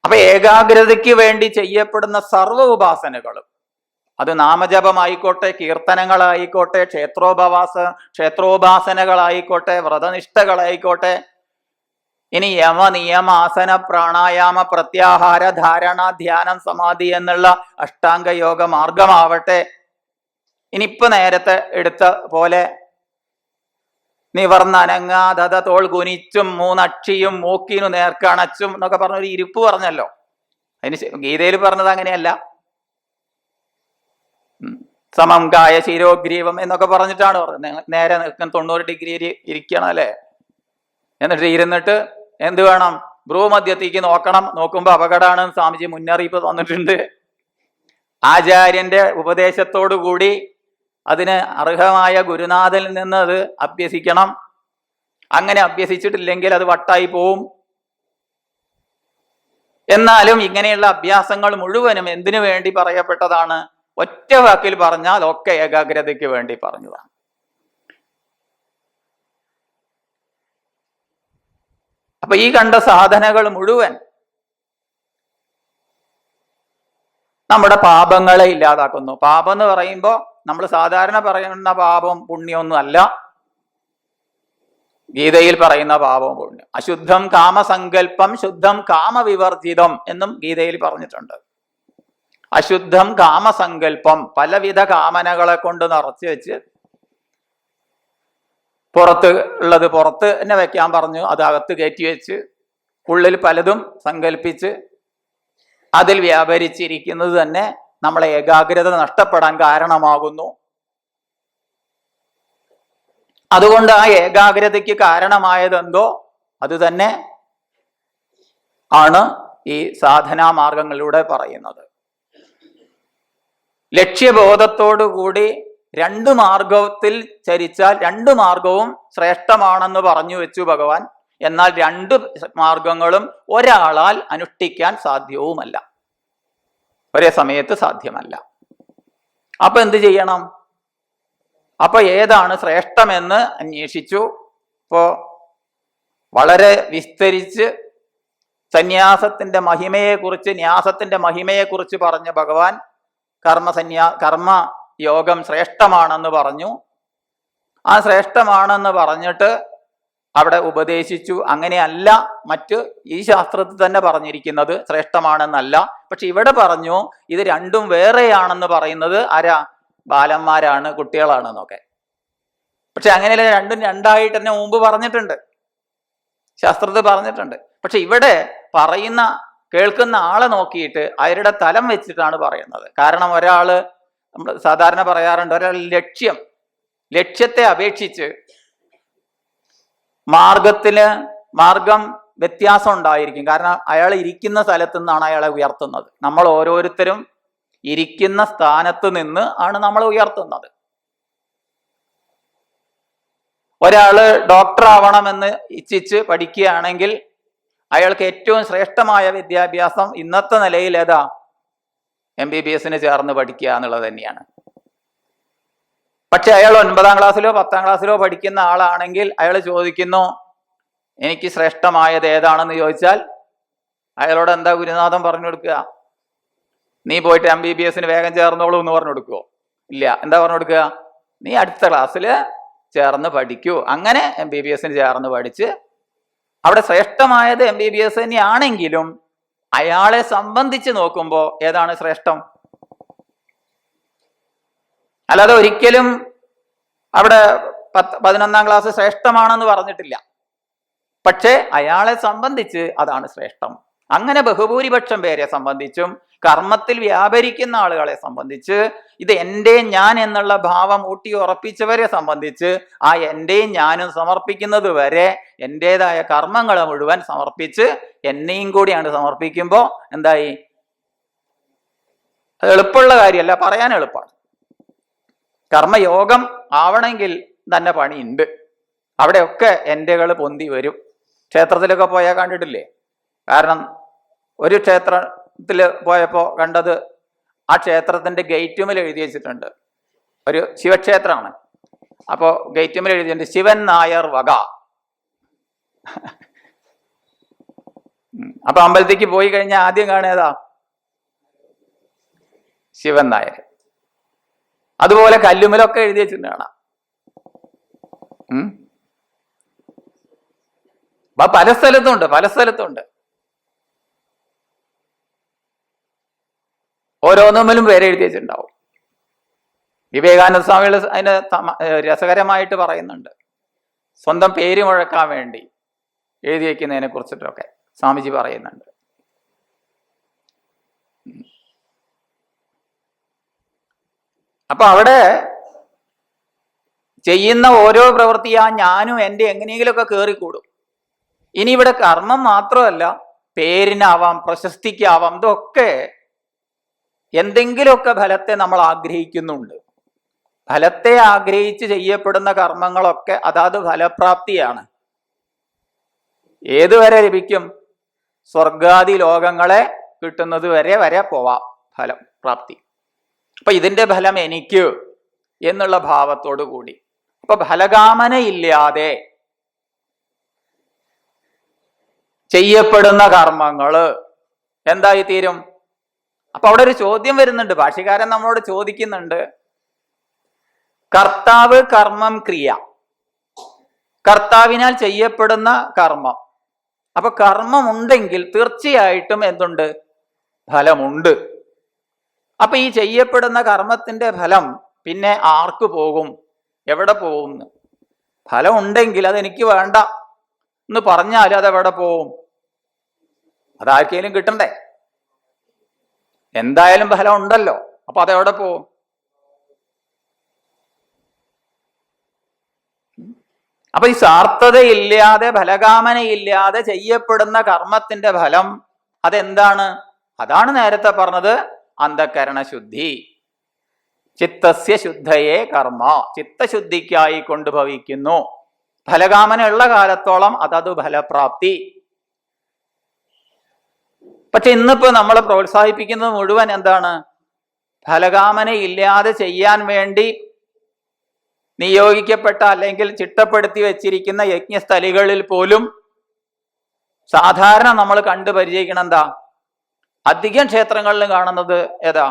Speaker 1: അപ്പൊ ഏകാഗ്രതയ്ക്ക് വേണ്ടി ചെയ്യപ്പെടുന്ന സർവ്വ ഉപാസനകളും, അത് നാമജപമായിക്കോട്ടെ, കീർത്തനങ്ങളായിക്കോട്ടെ, ക്ഷേത്രോപാസനകളായിക്കോട്ടെ, വ്രതനിഷ്ഠകളായിക്കോട്ടെ, ഇനി യമ നിയമ ആസന പ്രാണായാമ പ്രത്യാഹാര ധാരണ ധ്യാനം സമാധി എന്നുള്ള അഷ്ടാംഗ യോഗ മാർഗമാവട്ടെ, ഇനിയിപ്പോ നേരത്തെ എടുത്ത പോലെ നിവർന്നനങ്ങാതത തോൾ കുനിച്ചും മൂന്നക്ഷിയും മൂക്കിനു നേർക്കണച്ചും എന്നൊക്കെ പറഞ്ഞൊരു ഇരിപ്പ് പറഞ്ഞല്ലോ. അതിന് ഗീതയിൽ പറഞ്ഞത് അങ്ങനെയല്ല. സമം കായ ശിരോഗ്രീവം എന്നൊക്കെ പറഞ്ഞിട്ടാണ് പറഞ്ഞത്. നേരെ നിൽക്കാൻ 90 ഡിഗ്രി ഇരിക്കണം അല്ലേ. എന്നിട്ട് ഇരുന്നിട്ട് എന്ത് വേണം? ഭ്രൂമധ്യത്തേക്ക് നോക്കണം. നോക്കുമ്പോ അപകടമാണ്, സ്വാമിജി മുന്നറിയിപ്പ് തന്നിട്ടുണ്ട്. ആചാര്യന്റെ ഉപദേശത്തോടു കൂടി അതിന് അർഹമായ ഗുരുനാഥനിൽ നിന്ന് അത് അഭ്യസിക്കണം. അങ്ങനെ അഭ്യസിച്ചിട്ടില്ലെങ്കിൽ അത് വട്ടായി പോവും. എന്നാലും ഇങ്ങനെയുള്ള അഭ്യാസങ്ങൾ മുഴുവനും എന്തിനു വേണ്ടി പറയപ്പെട്ടതാണ്? ഒറ്റ വാക്കിൽ പറഞ്ഞാൽ ഒക്കെ ഏകാഗ്രതയ്ക്ക് വേണ്ടി പറഞ്ഞതാണ്. അപ്പൊ ഈ കണ്ട സാധനകൾ മുഴുവൻ നമ്മുടെ പാപങ്ങളെ ഇല്ലാതാക്കുന്നു. പാപം എന്ന് പറയുമ്പോൾ നമ്മൾ സാധാരണ പറയുന്ന പാപം പുണ്യമൊന്നും അല്ല. ഗീതയിൽ പറയുന്ന പാപം പുണ്യം. അശുദ്ധം കാമസങ്കല്പം ശുദ്ധം കാമവിവർജിതം എന്നും ഗീതയിൽ പറഞ്ഞിട്ടുണ്ട്. അശുദ്ധം കാമസങ്കല്പം, പലവിധ കാമനകളെ കൊണ്ട് നിറച്ചു വെച്ച് പുറത്ത് ഉള്ളത് പുറത്ത് തന്നെ വെക്കാൻ പറഞ്ഞു, അത് അകത്ത് കയറ്റി വെച്ച് ഉള്ളിൽ പലതും സങ്കല്പിച്ച് അതിൽ വ്യാപരിച്ചിരിക്കുന്നത് തന്നെ നമ്മളെ ഏകാഗ്രത നഷ്ടപ്പെടാൻ കാരണമാകുന്നു. അതുകൊണ്ട് ആ ഏകാഗ്രതയ്ക്ക് കാരണമായതെന്തോ അത് തന്നെ ആണ് ഈ സാധനാ മാർഗങ്ങളിലൂടെ പറയുന്നത്. ലക്ഷ്യബോധത്തോടുകൂടി 2 മാർഗത്തിൽ ചരിച്ചാൽ 2 മാർഗവും ശ്രേഷ്ഠമാണെന്ന് പറഞ്ഞു വെച്ചു ഭഗവാൻ. എന്നാൽ 2 മാർഗങ്ങളും ഒരാളാൽ അനുഷ്ഠിക്കാൻ സാധ്യവുമല്ല, ഒരേ സമയത്ത് സാധ്യമല്ല. അപ്പൊ എന്ത് ചെയ്യണം? അപ്പൊ ഏതാണ് ശ്രേഷ്ഠമെന്ന് അന്വേഷിച്ചു. ഇപ്പോ വളരെ വിസ്തരിച്ച് സന്യാസത്തിന്റെ മഹിമയെക്കുറിച്ച്, ന്യാസത്തിന്റെ മഹിമയെക്കുറിച്ച് പറഞ്ഞ ഭഗവാൻ കർമ്മ യോഗം ശ്രേഷ്ഠമാണെന്ന് പറഞ്ഞു. ആ ശ്രേഷ്ഠമാണെന്ന് പറഞ്ഞിട്ട് അവിടെ ഉപദേശിച്ചു. അങ്ങനെയല്ല മറ്റ് ഈ ശാസ്ത്രത്തിൽ തന്നെ പറഞ്ഞിരിക്കുന്നത്, ശ്രേഷ്ഠമാണെന്നല്ല. പക്ഷെ ഇവിടെ പറഞ്ഞു ഇത് രണ്ടും വേറെയാണെന്ന് പറയുന്നത് ആരാ? ബാലന്മാരാണ്, കുട്ടികളാണെന്നൊക്കെ. പക്ഷെ അങ്ങനെയല്ല, രണ്ടും രണ്ടായിട്ട് തന്നെ മുമ്പ് പറഞ്ഞിട്ടുണ്ട്, ശാസ്ത്രത്തിൽ പറഞ്ഞിട്ടുണ്ട്. പക്ഷെ ഇവിടെ പറയുന്ന കേൾക്കുന്ന ആളെ നോക്കിയിട്ട് അവരുടെ തലം വെച്ചിട്ടാണ് പറയുന്നത്. കാരണം ഒരാള്, നമ്മൾ സാധാരണ പറയാറുണ്ട്, ഒരാൾ ലക്ഷ്യത്തെ അപേക്ഷിച്ച് മാർഗം വ്യത്യാസം ഉണ്ടായിരിക്കും. കാരണം അയാൾ ഇരിക്കുന്ന സ്ഥലത്തു നിന്നാണ് അയാളെ ഉയർത്തുന്നത്. നമ്മൾ ഓരോരുത്തരും ഇരിക്കുന്ന സ്ഥാനത്ത് നിന്ന് ആണ് നമ്മൾ ഉയർത്തുന്നത്. ഒരാള് ഡോക്ടർ ആവണമെന്ന് ഇച്ഛിച്ച് പഠിക്കുകയാണെങ്കിൽ അയാൾക്ക് ഏറ്റവും ശ്രേഷ്ഠമായ വിദ്യാഭ്യാസം ഇന്നത്തെ നിലയിൽ ഏതാ? MBBS ചേർന്ന് പഠിക്കുക എന്നുള്ളത് തന്നെയാണ്. പക്ഷെ അയാൾ 9ാം ക്ലാസ്സിലോ 10ാം ക്ലാസ്സിലോ പഠിക്കുന്ന ആളാണെങ്കിൽ അയാൾ ചോദിക്കുന്നു എനിക്ക് ശ്രേഷ്ഠമായത് ഏതാണെന്ന് ചോദിച്ചാൽ അയാളോട് എന്താ ഗുരുനാഥൻ പറഞ്ഞു കൊടുക്കുക? നീ പോയിട്ട് MBBS വേഗം ചേർന്നോളൂ എന്ന് പറഞ്ഞു കൊടുക്കുവോ? ഇല്ല. എന്താ പറഞ്ഞു കൊടുക്കുക? നീ അടുത്ത ക്ലാസ്സിൽ ചേർന്ന് പഠിക്കൂ. അങ്ങനെ MBBS ചേർന്ന് പഠിച്ച് അവിടെ ശ്രേഷ്ഠമായത് MBBS തന്നെയാണെങ്കിലും അയാളെ സംബന്ധിച്ച് നോക്കുമ്പോൾ ഏതാണ് ശ്രേഷ്ഠം? അല്ലാതെ ഒരിക്കലും അവിടെ 11ാം ക്ലാസ് ശ്രേഷ്ഠമാണെന്ന് പറഞ്ഞിട്ടില്ല. പക്ഷേ അയാളെ സംബന്ധിച്ച് അതാണ് ശ്രേഷ്ഠം. അങ്ങനെ ബഹുഭൂരിപക്ഷം പേരെ സംബന്ധിച്ചും കർമ്മത്തിൽ വ്യാപരിക്കുന്ന ആളുകളെ സംബന്ധിച്ച്, ഇത് എൻ്റെ ഞാൻ എന്നുള്ള ഭാവം ഊട്ടി ഉറപ്പിച്ചവരെ സംബന്ധിച്ച് ആ എൻ്റെയും ഞാനും സമർപ്പിക്കുന്നത് വരെ എൻ്റെതായ കർമ്മങ്ങളെ മുഴുവൻ സമർപ്പിച്ച് എന്നെയും കൂടിയാണ് സമർപ്പിക്കുമ്പോൾ എന്തായി? അത് എളുപ്പമുള്ള കാര്യമല്ല, പറയാൻ എളുപ്പമാണ്. കർമ്മയോഗം ആവണമെങ്കിൽ തന്നെ പണിയുണ്ട്. അവിടെയൊക്കെ എൻ്റെകൾ പൊന്തി വരും. ക്ഷേത്രത്തിലൊക്കെ പോയാൽ കണ്ടിട്ടില്ലേ? കാരണം ഒരു ക്ഷേത്രത്തിൽ പോയപ്പോൾ കണ്ടത്, ആ ക്ഷേത്രത്തിൻ്റെ ഗേറ്റുമേൽ എഴുതി വെച്ചിട്ടുണ്ട്, ഒരു ശിവക്ഷേത്രമാണ്. അപ്പോൾ ഗേറ്റുമേൽ എഴുതിയിട്ടുണ്ട് ശിവൻ നായർ വക. അപ്പൊ അമ്പലത്തേക്ക് പോയി കഴിഞ്ഞാൽ ആദ്യം കാണുന്നതാ ശിവൻ നായർ. അതുപോലെ കല്ലുമലൊക്കെ എഴുതി വെച്ചിട്ടുണ്ട് കാണാം. പല സ്ഥലത്തുണ്ട്. ഓരോന്നുമ്മലും പേര് എഴുതി വെച്ചിട്ടുണ്ടാവും. വിവേകാനന്ദ സ്വാമികൾ അതിന് രസകരമായിട്ട് പറയുന്നുണ്ട്, സ്വന്തം പേര് മുഴക്കാൻ വേണ്ടി എഴുതി വയ്ക്കുന്നതിനെ കുറിച്ചിട്ടൊക്കെ സ്വാമിജി പറയുന്നുണ്ട്. അപ്പൊ അവിടെ ചെയ്യുന്ന ഓരോ പ്രവൃത്തിയാ ഞാനും എൻ്റെ എങ്ങനെയെങ്കിലുമൊക്കെ കയറിക്കൂടും. ഇനി ഇവിടെ കർമ്മം മാത്രമല്ല, പേരിനാവാം, പ്രശസ്തിക്കാവാം, ഇതൊക്കെ എന്തെങ്കിലുമൊക്കെ ഫലത്തെ നമ്മൾ ആഗ്രഹിക്കുന്നുണ്ട്. ഫലത്തെ ആഗ്രഹിച്ച് ചെയ്യപ്പെടുന്ന കർമ്മങ്ങളൊക്കെ അതാത് ഫലപ്രാപ്തിയാണ്. ഏതുവരെ ലഭിക്കും? സ്വർഗാദി ലോകങ്ങളെ കിട്ടുന്നത് വരെ പോവാം ഫലം പ്രാപ്തി. അപ്പൊ ഇതിന്റെ ഫലം എനിക്ക് എന്നുള്ള ഭാവത്തോടു കൂടി, അപ്പൊ ഫലകാമനയില്ലാതെ ചെയ്യപ്പെടുന്ന കർമ്മങ്ങള് എന്തായി തീരും? അപ്പൊ അവിടെ ഒരു ചോദ്യം വരുന്നുണ്ട്, ഭാഷ്യകാരൻ നമ്മളോട് ചോദിക്കുന്നുണ്ട്, കർത്താവ്, കർമ്മം, ക്രിയ, കർത്താവിനാൽ ചെയ്യപ്പെടുന്ന കർമ്മം. അപ്പൊ കർമ്മം ഉണ്ടെങ്കിൽ തീർച്ചയായിട്ടും എന്തുണ്ട്? ഫലമുണ്ട്. അപ്പൊ ഈ ചെയ്യപ്പെടുന്ന കർമ്മത്തിന്റെ ഫലം പിന്നെ ആർക്ക് പോകും? എവിടെ പോകും? ഫലം ഉണ്ടെങ്കിൽ അതെനിക്ക് വേണ്ട എന്ന് പറഞ്ഞാൽ അതെവിടെ പോവും? അതാർക്കെങ്കിലും കിട്ടണ്ടേ? എന്തായാലും ഫലം ഉണ്ടല്ലോ, അപ്പൊ അതെവിടെ പോവും? അപ്പൊ ഈ സ്വാർത്ഥതയില്ലാതെ, ഫലകാമനയില്ലാതെ ചെയ്യപ്പെടുന്ന കർമ്മത്തിന്റെ ഫലം അതെന്താണ്? അതാണ് നേരത്തെ പറഞ്ഞത് അന്ധകരണ ശുദ്ധി. ചിത്തസ്യ ശുദ്ധയെ കർമ്മ, ചിത്തശുദ്ധിക്കായി കൊണ്ട് ഭവിക്കുന്നു. ഫലകാമന ഉള്ള കാലത്തോളം അതത് ഫലപ്രാപ്തി. പക്ഷെ ഇന്നിപ്പോ നമ്മൾ പ്രോത്സാഹിപ്പിക്കുന്നത് മുഴുവൻ എന്താണ്? ഫലകാമന ഇല്ലാതെ ചെയ്യാൻ വേണ്ടി നിയോഗിക്കപ്പെട്ട അല്ലെങ്കിൽ ചിട്ടപ്പെടുത്തി വെച്ചിരിക്കുന്ന യജ്ഞസ്ഥലികളിൽ പോലും സാധാരണ നമ്മൾ കണ്ടു പരിചയിക്കണം എന്താ? അധികം ക്ഷേത്രങ്ങളിലും കാണുന്നത് ഏതാ?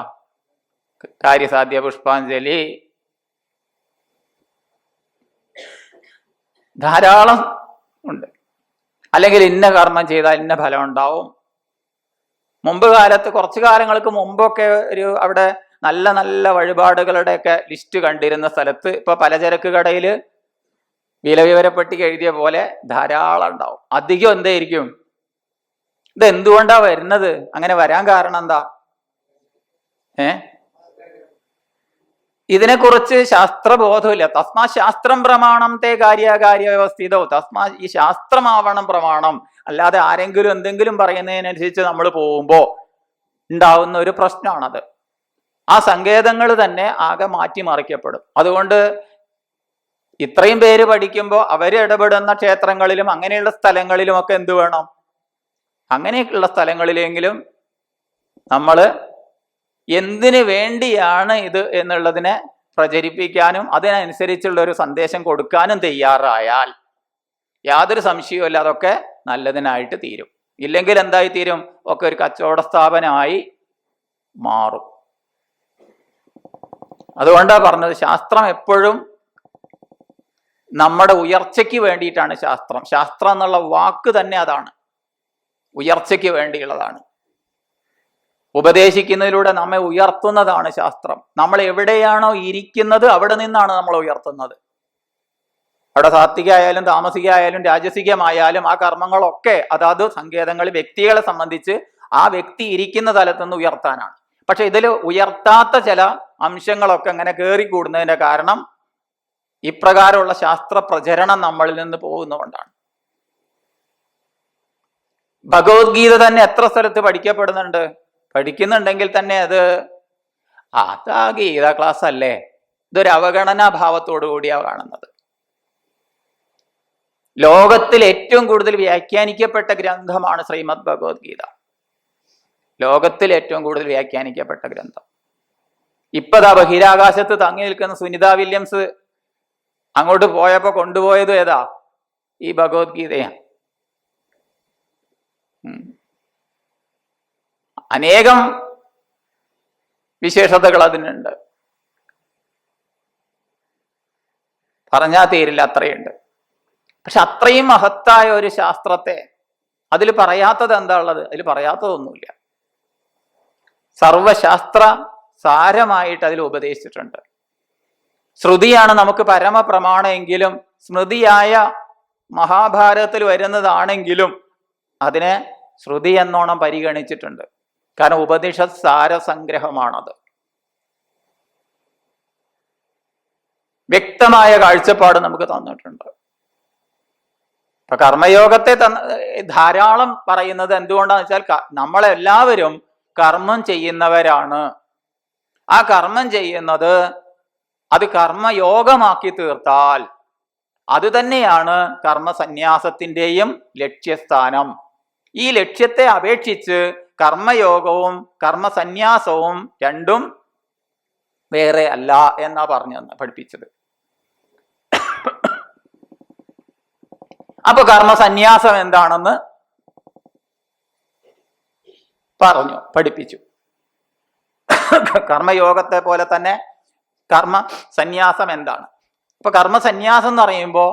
Speaker 1: കാര്യസാധ്യ പുഷ്പാഞ്ജലി, ധാരാളം ഉണ്ട്. അല്ലെങ്കിൽ ഇന്ന കർമ്മം ചെയ്താൽ ഇന്ന ഫലം ഉണ്ടാവും. മുമ്പ് കാലത്ത്, കുറച്ചു കാലങ്ങൾക്ക് മുമ്പൊക്കെ ഒരു അവിടെ നല്ല നല്ല വഴിപാടുകളുടെയൊക്കെ ലിസ്റ്റ് കണ്ടിരുന്ന സ്ഥലത്ത് ഇപ്പൊ പലചരക്ക് കടയിൽ വിലവിവരപ്പെട്ടി എഴുതിയ പോലെ ധാരാളം ഉണ്ടാവും. അധികം എന്തായിരിക്കും? ഇത് എന്തുകൊണ്ടാ വരുന്നത്? അങ്ങനെ വരാൻ കാരണം എന്താ? ഇതിനെക്കുറിച്ച് ശാസ്ത്രബോധമില്ല. തസ്മാ ശാസ്ത്രം പ്രമാണം തേ കാര്യകാര്യ വ്യവസ്ഥിതോ, തസ്മാ ഈ ശാസ്ത്രമാവണം പ്രമാണം. അല്ലാതെ ആരെങ്കിലും എന്തെങ്കിലും പറയുന്നതിനനുസരിച്ച് നമ്മൾ പോകുമ്പോ ഉണ്ടാവുന്ന ഒരു പ്രശ്നമാണത്. ആ സങ്കേതങ്ങൾ തന്നെ ആകെ മാറ്റിമറിക്കപ്പെടും. അതുകൊണ്ട് ഇത്രയും പേര് പഠിക്കുമ്പോൾ അവർ ഇടപെടുന്ന ക്ഷേത്രങ്ങളിലും അങ്ങനെയുള്ള സ്ഥലങ്ങളിലും ഒക്കെ എന്ത് വേണം? അങ്ങനെയൊക്കെയുള്ള സ്ഥലങ്ങളിലെങ്കിലും നമ്മൾ എന്തിനു വേണ്ടിയാണ് ഇത് എന്നുള്ളതിനെ പ്രചരിപ്പിക്കാനും അതിനനുസരിച്ചുള്ള ഒരു സന്ദേശം കൊടുക്കാനും തയ്യാറായാൽ യാതൊരു സംശയവും ഇല്ല അതൊക്കെ നല്ലതിനായിട്ട് തീരും. ഇല്ലെങ്കിൽ എന്തായി തീരും? ഒക്കെ ഒരു കച്ചവട സ്ഥാപനമായി മാറും. അതുകൊണ്ടാ പറഞ്ഞത്, ശാസ്ത്രം എപ്പോഴും നമ്മുടെ ഉയർച്ചയ്ക്ക് വേണ്ടിയിട്ടാണ് ശാസ്ത്രം. ശാസ്ത്രം എന്നുള്ള വാക്ക് തന്നെ അതാണ്, ഉയർച്ചയ്ക്ക് വേണ്ടിയുള്ളതാണ്. ഉപദേശിക്കുന്നതിലൂടെ നമ്മെ ഉയർത്തുന്നതാണ് ശാസ്ത്രം. നമ്മൾ എവിടെയാണോ ഇരിക്കുന്നത് അവിടെ നിന്നാണ് നമ്മൾ ഉയർത്തുന്നത്. അവിടെ സാത്വികമായാലും താമസികമായാലും രാജസികമായാലും ആ കർമ്മങ്ങളൊക്കെ അതാത് സങ്കേതങ്ങളിൽ വ്യക്തികളെ സംബന്ധിച്ച് ആ വ്യക്തി ഇരിക്കുന്ന തലത്തുനിന്ന് ഉയർത്താനാണ്. പക്ഷെ ഇതിൽ ഉയർത്താത്ത ചില അംശങ്ങളൊക്കെ അങ്ങനെ കയറിക്കൂടുന്നതിന്റെ കാരണം ഇപ്രകാരമുള്ള ശാസ്ത്ര പ്രചരണം നമ്മളിൽ നിന്ന് പോകുന്നതുകൊണ്ടാണ്. ഭഗവത്ഗീത തന്നെ എത്ര സ്ഥലത്ത് പഠിക്കുന്നുണ്ടെങ്കിൽ തന്നെ അതാ ഗീത ക്ലാസ് അല്ലേ, ഇതൊരു അവഗണനാ ഭാവത്തോടു കൂടിയാണ് കാണുന്നത്. ലോകത്തിൽ ഏറ്റവും കൂടുതൽ വ്യാഖ്യാനിക്കപ്പെട്ട ഗ്രന്ഥമാണ് ശ്രീമദ് ഭഗവത്ഗീത. ലോകത്തിൽ ഏറ്റവും കൂടുതൽ വ്യാഖ്യാനിക്കപ്പെട്ട ഗ്രന്ഥം. ഇപ്പതാ ബഹിരാകാശത്ത് തങ്ങി നിൽക്കുന്ന സുനിത വില്യംസ് അങ്ങോട്ട് പോയപ്പോ കൊണ്ടുപോയത് ഏതാ? ഈ ഭഗവത്ഗീതയാണ്. അനേകം വിശേഷതകൾ അതിനുണ്ട്, പറഞ്ഞാൽ തീരില്ല, അത്രയുണ്ട്. പക്ഷെ അത്രയും മഹത്തായ ഒരു ശാസ്ത്രത്തെ അതിൽ പറയാത്തത് എന്താ ഉള്ളത്? അതിൽ പറയാത്തതൊന്നുമില്ല. സർവശാസ്ത്ര സാരമായിട്ട് അതിൽ ഉപദേശിച്ചിട്ടുണ്ട്. ശ്രുതിയാണ് നമുക്ക് പരമപ്രമാണമെങ്കിലും, സ്മൃതിയായ മഹാഭാരതത്തിൽ വരുന്നതാണെങ്കിലും അതിനെ ശ്രുതി എന്നോണം പരിഗണിച്ചിട്ടുണ്ട്. കാരണം ഉപനിഷത് സാരസംഗ്രഹമാണത്. വ്യക്തമായ കാഴ്ചപ്പാട് നമുക്ക് തന്നിട്ടുണ്ട്. ഇപ്പൊ കർമ്മയോഗത്തെ ധാരാളം പറയുന്നത് എന്തുകൊണ്ടാന്ന് വെച്ചാൽ നമ്മളെല്ലാവരും കർമ്മം ചെയ്യുന്നവരാണ്. ആ കർമ്മം ചെയ്യുന്നത് അത് കർമ്മയോഗമാക്കി തീർത്താൽ അത് തന്നെയാണ് കർമ്മസന്യാസത്തിന്റെയും ലക്ഷ്യസ്ഥാനം. ഈ ലക്ഷ്യത്തെ അപേക്ഷിച്ച് കർമ്മയോഗവും കർമ്മസന്യാസവും രണ്ടും വേറെ അല്ല എന്നാ പഠിപ്പിച്ചത്. അപ്പൊ കർമ്മസന്യാസം എന്താണെന്ന് പഠിപ്പിച്ചു. കർമ്മയോഗത്തെ പോലെ തന്നെ കർമ്മ സന്യാസം എന്താണ്? ഇപ്പൊ കർമ്മസന്യാസം എന്ന് പറയുമ്പോ,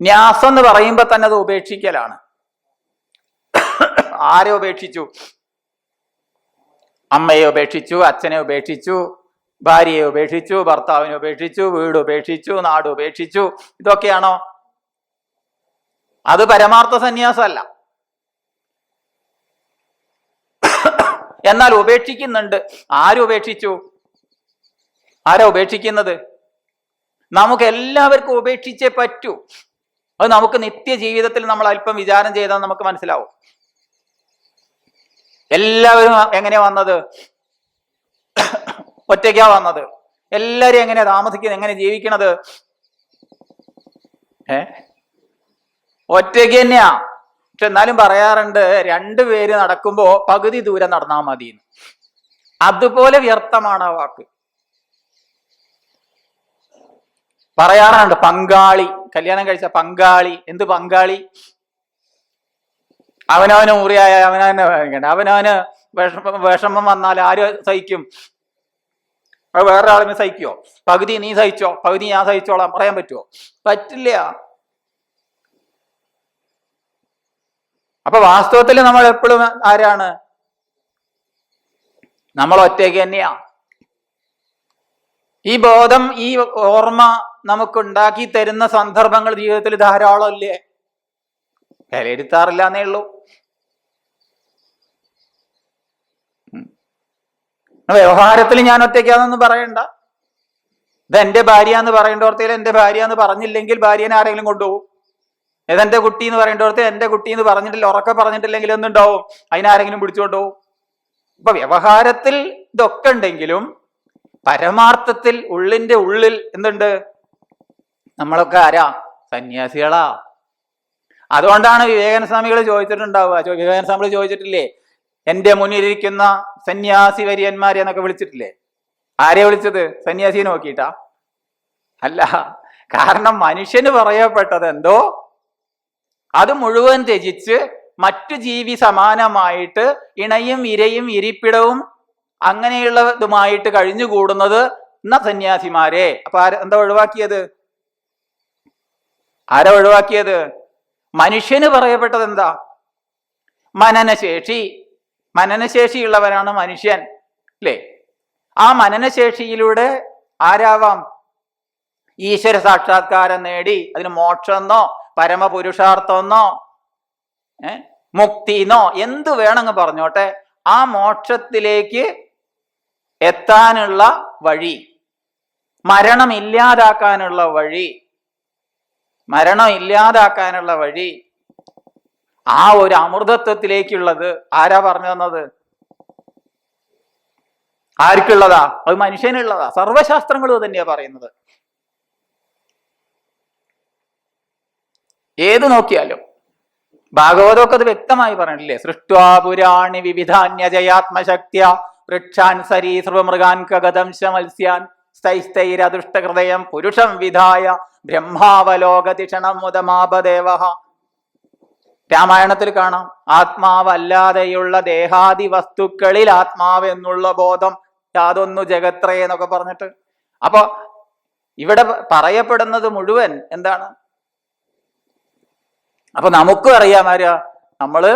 Speaker 1: ന്യാസം എന്ന് പറയുമ്പോ തന്നെ അത് ഉപേക്ഷിക്കലാണ്. ആരെ ഉപേക്ഷിച്ചു? അമ്മയെ ഉപേക്ഷിച്ചു, അച്ഛനെ ഉപേക്ഷിച്ചു, ഭാര്യയെ ഉപേക്ഷിച്ചു, ഭർത്താവിനെ ഉപേക്ഷിച്ചു, വീട് ഉപേക്ഷിച്ചു, നാട് ഉപേക്ഷിച്ചു. ഇതൊക്കെയാണോ? അത് പരമാർത്ഥ സന്യാസമല്ല. എന്നാൽ ഉപേക്ഷിക്കുന്നുണ്ട്. ആരുപേക്ഷിച്ചു? ആരാ ഉപേക്ഷിക്കുന്നത്? നമുക്ക് എല്ലാവർക്കും ഉപേക്ഷിച്ചേ പറ്റൂ. അത് നമുക്ക് നിത്യജീവിതത്തിൽ നമ്മൾ അല്പം വിചാരം ചെയ്താൽ നമുക്ക് മനസ്സിലാവും. എല്ലാവരും എങ്ങനെയാ വന്നത്? ഒറ്റയ്ക്കാ വന്നത്. എല്ലാരും എങ്ങനെയാ താമസിക്കുന്നത്, എങ്ങനെ ജീവിക്കണത്? ഒറ്റയ്ക്ക് തന്നെയാ. പക്ഷെ എന്നാലും പറയാറുണ്ട്, രണ്ടുപേര് നടക്കുമ്പോ പകുതി ദൂരം നടന്നാൽ മതി. അതുപോലെ വ്യർത്ഥമാണ് ആ വാക്ക്. പറയാറുണ്ട് പങ്കാളി, കല്യാണം കഴിച്ച പങ്കാളി. എന്ത് പങ്കാളി? അവനവന് മുറിയായ അവനവനെ വേണ്ട. അവനവന് വിഷമം വന്നാൽ ആര് സഹിക്കും? അത് വേറൊരാളിനെ സഹിക്കുവോ? പകുതി നീ സഹിച്ചോ, പകുതി ഞാൻ സഹിച്ചോളാം പറയാൻ പറ്റുമോ? പറ്റില്ല. അപ്പൊ വാസ്തവത്തിൽ നമ്മൾ എപ്പോഴും ആരാണ്? നമ്മൾ ഒറ്റയ്ക്ക് തന്നെയാ. ഈ ബോധം, ഈ ഓർമ്മ നമുക്ക് ഉണ്ടാക്കി തരുന്ന സന്ദർഭങ്ങൾ ജീവിതത്തിൽ ധാരാളം അല്ലേ? വിലയിരുത്താറില്ല എന്നേ ഉള്ളൂ. വ്യവഹാരത്തിൽ ഞാൻ ഒറ്റയ്ക്കാന്നൊന്നും പറയണ്ട. ഇത് എന്റെ ഭാര്യ എന്ന് പറയേണ്ടോർത്തിൽ എന്റെ ഭാര്യ എന്ന് പറഞ്ഞില്ലെങ്കിൽ ഭാര്യനെ ആരെങ്കിലും കൊണ്ടുപോകും. ഇതെന്റെ കുട്ടി എന്ന് പറയേണ്ടോർത്തിൽ എന്റെ കുട്ടി എന്ന് പറഞ്ഞിട്ടില്ല, ഉറക്കെ പറഞ്ഞിട്ടില്ലെങ്കിൽ എന്തുണ്ടാവും? അതിനാരെങ്കിലും പിടിച്ചുകൊണ്ടുപോകും. ഇപ്പൊ വ്യവഹാരത്തിൽ ഇതൊക്കെ ഉണ്ടെങ്കിലും പരമാർത്ഥത്തിൽ ഉള്ളിന്റെ ഉള്ളിൽ എന്തുണ്ട്? നമ്മളൊക്കെ ആരാ? സന്യാസികളാ. അതുകൊണ്ടാണ് വിവേകാനന്ദ സ്വാമികൾ ചോദിച്ചിട്ടുണ്ടാവുക. വിവേകാനന്ദ സ്വാമികൾ ചോദിച്ചിട്ടില്ലേ, എന്റെ മുന്നിലിരിക്കുന്ന സന്യാസി വര്യന്മാരെ എന്നൊക്കെ വിളിച്ചിട്ടില്ലേ? ആരെയാ വിളിച്ചത്? സന്യാസിയെ നോക്കിയിട്ടാ? അല്ല. കാരണം മനുഷ്യന് പറയപ്പെട്ടത് എന്തോ അത് മുഴുവൻ ത്യജിച്ച് മറ്റു ജീവി സമാനമായിട്ട് ഇണയും ഇരയും ഇരിപ്പിടവും അങ്ങനെയുള്ളതുമായിട്ട് കഴിഞ്ഞുകൂടുന്നത് എന്ന സന്യാസിമാരെ. അപ്പൊ എന്താ ഒഴിവാക്കിയത്? ആരാ ഒഴിവാക്കിയത്? മനുഷ്യന് പറയപ്പെട്ടത് എന്താ? മനനശേഷി. മനനശേഷിയുള്ളവരാണ് മനുഷ്യൻ, അല്ലേ? ആ മനനശേഷിയിലൂടെ ആരാവാം? ഈശ്വര സാക്ഷാത്കാരം നേടി അതിന് മോക്ഷമെന്നോ പരമപുരുഷാർത്ഥമെന്നോ മുക്തിന്നോ എന്ത് വേണമെന്ന് പറഞ്ഞോട്ടെ, ആ മോക്ഷത്തിലേക്ക് എത്താനുള്ള വഴി, മരണം ഇല്ലാതാക്കാനുള്ള വഴി, ആ ഒരു അമൃതത്വത്തിലേക്കുള്ളത് ആരാ പറഞ്ഞു തന്നത്? ആർക്കുള്ളതാ? അത് മനുഷ്യനുള്ളതാ. സർവശാസ്ത്രങ്ങളും തന്നെയാ പറയുന്നത്. ഏത് നോക്കിയാലും ഭാഗവതമൊക്കെ അത് വ്യക്തമായി പറഞ്ഞിട്ടില്ലേ? സൃഷ്ട്വാ പുരാണി വിവിധാന്യജയാത്മശക്തിയ വൃക്ഷാൻ സരീസൃവമൃഗാൻ കഗദംശ മത്സ്യാൻ സ്ഥൈസ്ഥൈരദുഷ്ടഹൃദയം പുരുഷം വിധായ ബ്രഹ്മാവലോകതിഷണം മുദമാപദേവ. രാമായണത്തിൽ കാണാം, ആത്മാവല്ലാതെയുള്ള ദേഹാദി വസ്തുക്കളിൽ ആത്മാവ് എന്നുള്ള ബോധം യാതൊന്നു ജഗത്രേ എന്നൊക്കെ പറഞ്ഞിട്ട്. അപ്പൊ ഇവിടെ പറയപ്പെടുന്നത് മുഴുവൻ എന്താണ്? അപ്പൊ നമുക്കും അറിയാം ആരാ നമ്മള്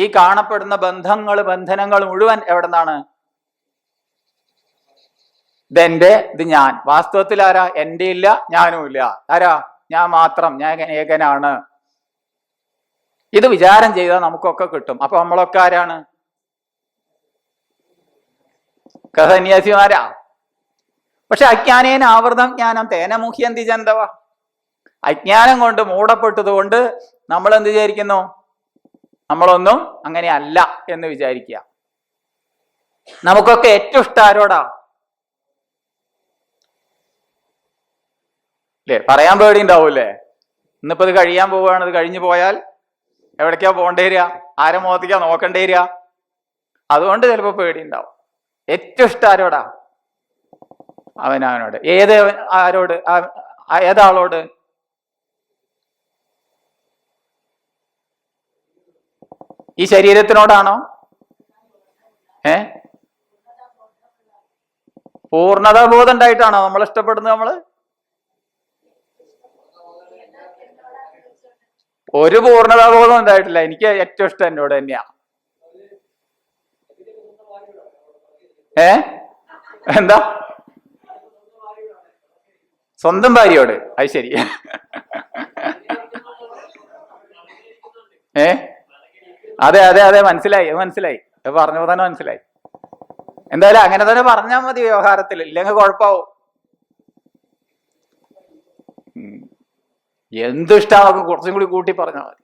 Speaker 1: ഈ കാണപ്പെടുന്ന ബന്ധനങ്ങൾ മുഴുവൻ എവിടെ നിന്നാണ്? ഇതെന്റെ, ഇത് ഞാൻ. വാസ്തവത്തിൽ ആരാ? എന്റെ ഇല്ല, ഞാനും ഇല്ല. ആരാ? ഞാൻ മാത്രം, ഞാൻ ഏകനാണ്. ഇത് വിചാരം ചെയ്താൽ നമുക്കൊക്കെ കിട്ടും. അപ്പൊ നമ്മളൊക്കെ ആരാണ്? സന്യാസിമാരാ. പക്ഷെ അജ്ഞാനേന ആവൃതം ജ്ഞാനം തേന മുഹ്യന്തി ജന്തവ. അജ്ഞാനം കൊണ്ട് മൂടപ്പെട്ടത് കൊണ്ട് നമ്മൾ എന്ത് വിചാരിക്കുന്നു? നമ്മളൊന്നും അങ്ങനെ അല്ല എന്ന് വിചാരിക്കുക. നമുക്കൊക്കെ ഏറ്റവും ഇഷ്ടം ആരോടാ? അല്ലേ? പറയാൻ പേടി ഉണ്ടാവൂല്ലേ? ഇന്നിപ്പോ ഇത് കഴിയാൻ പോവുകയാണ്. ഇത് കഴിഞ്ഞു പോയാൽ എവിടേക്കാ പോകേണ്ടി വരിക? ആരെ മുഖത്തേക്കാ നോക്കേണ്ടി വരിക? അതുകൊണ്ട് ചിലപ്പോ പേടി ഉണ്ടാവും. ഏറ്റവും ഇഷ്ടം ആരോടാ? അവനവനോട്. ആരോട്? ഏതാളോട്? ഈ ശരീരത്തിനോടാണോ? പൂർണ്ണതാബോധം ഉണ്ടായിട്ടാണോ നമ്മൾ ഇഷ്ടപ്പെടുന്നത്? നമ്മള് ഒരു പൂർണ്ണതാബോധം ഉണ്ടായിട്ടില്ല. എനിക്ക് ഏറ്റവും ഇഷ്ടം എന്നോട് തന്നെയാ. എന്താ? സ്വന്തം ഭാര്യയോട്? അത് ശരി. അതെ അതെ അതെ, മനസ്സിലായി മനസ്സിലായി. പറഞ്ഞപ്പോ തന്നെ മനസ്സിലായി. എന്തായാലും അങ്ങനെ തന്നെ പറഞ്ഞാൽ മതി വ്യവഹാരത്തിൽ, ഇല്ലെങ്കിൽ കുഴപ്പമാവും. എന്ത് ഇഷ്ടമാകും കുറച്ചും കൂടി കൂട്ടി പറഞ്ഞാൽ മതി.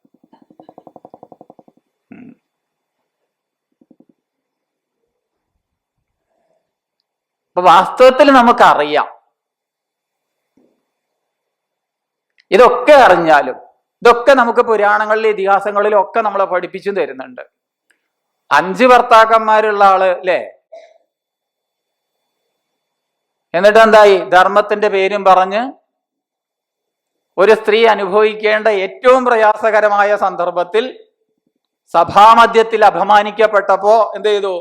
Speaker 1: അപ്പൊ വാസ്തവത്തിൽ നമുക്കറിയാം. ഇതൊക്കെ അറിഞ്ഞാലും ഇതൊക്കെ നമുക്ക് പുരാണങ്ങളിലും ഇതിഹാസങ്ങളിലും ഒക്കെ നമ്മളെ പഠിപ്പിച്ചു തരുന്നുണ്ട്. 5 ഭർത്താക്കന്മാരുള്ള ആള് അല്ലേ? എന്നിട്ട് എന്തായി? ധർമ്മത്തിന്റെ പേരും പറഞ്ഞ് ഒരു സ്ത്രീ അനുഭവിക്കേണ്ട ഏറ്റവും പ്രയാസകരമായ സന്ദർഭത്തിൽ സഭാമധ്യത്തിൽ അപമാനിക്കപ്പെട്ടപ്പോ എന്ത് ചെയ്തു?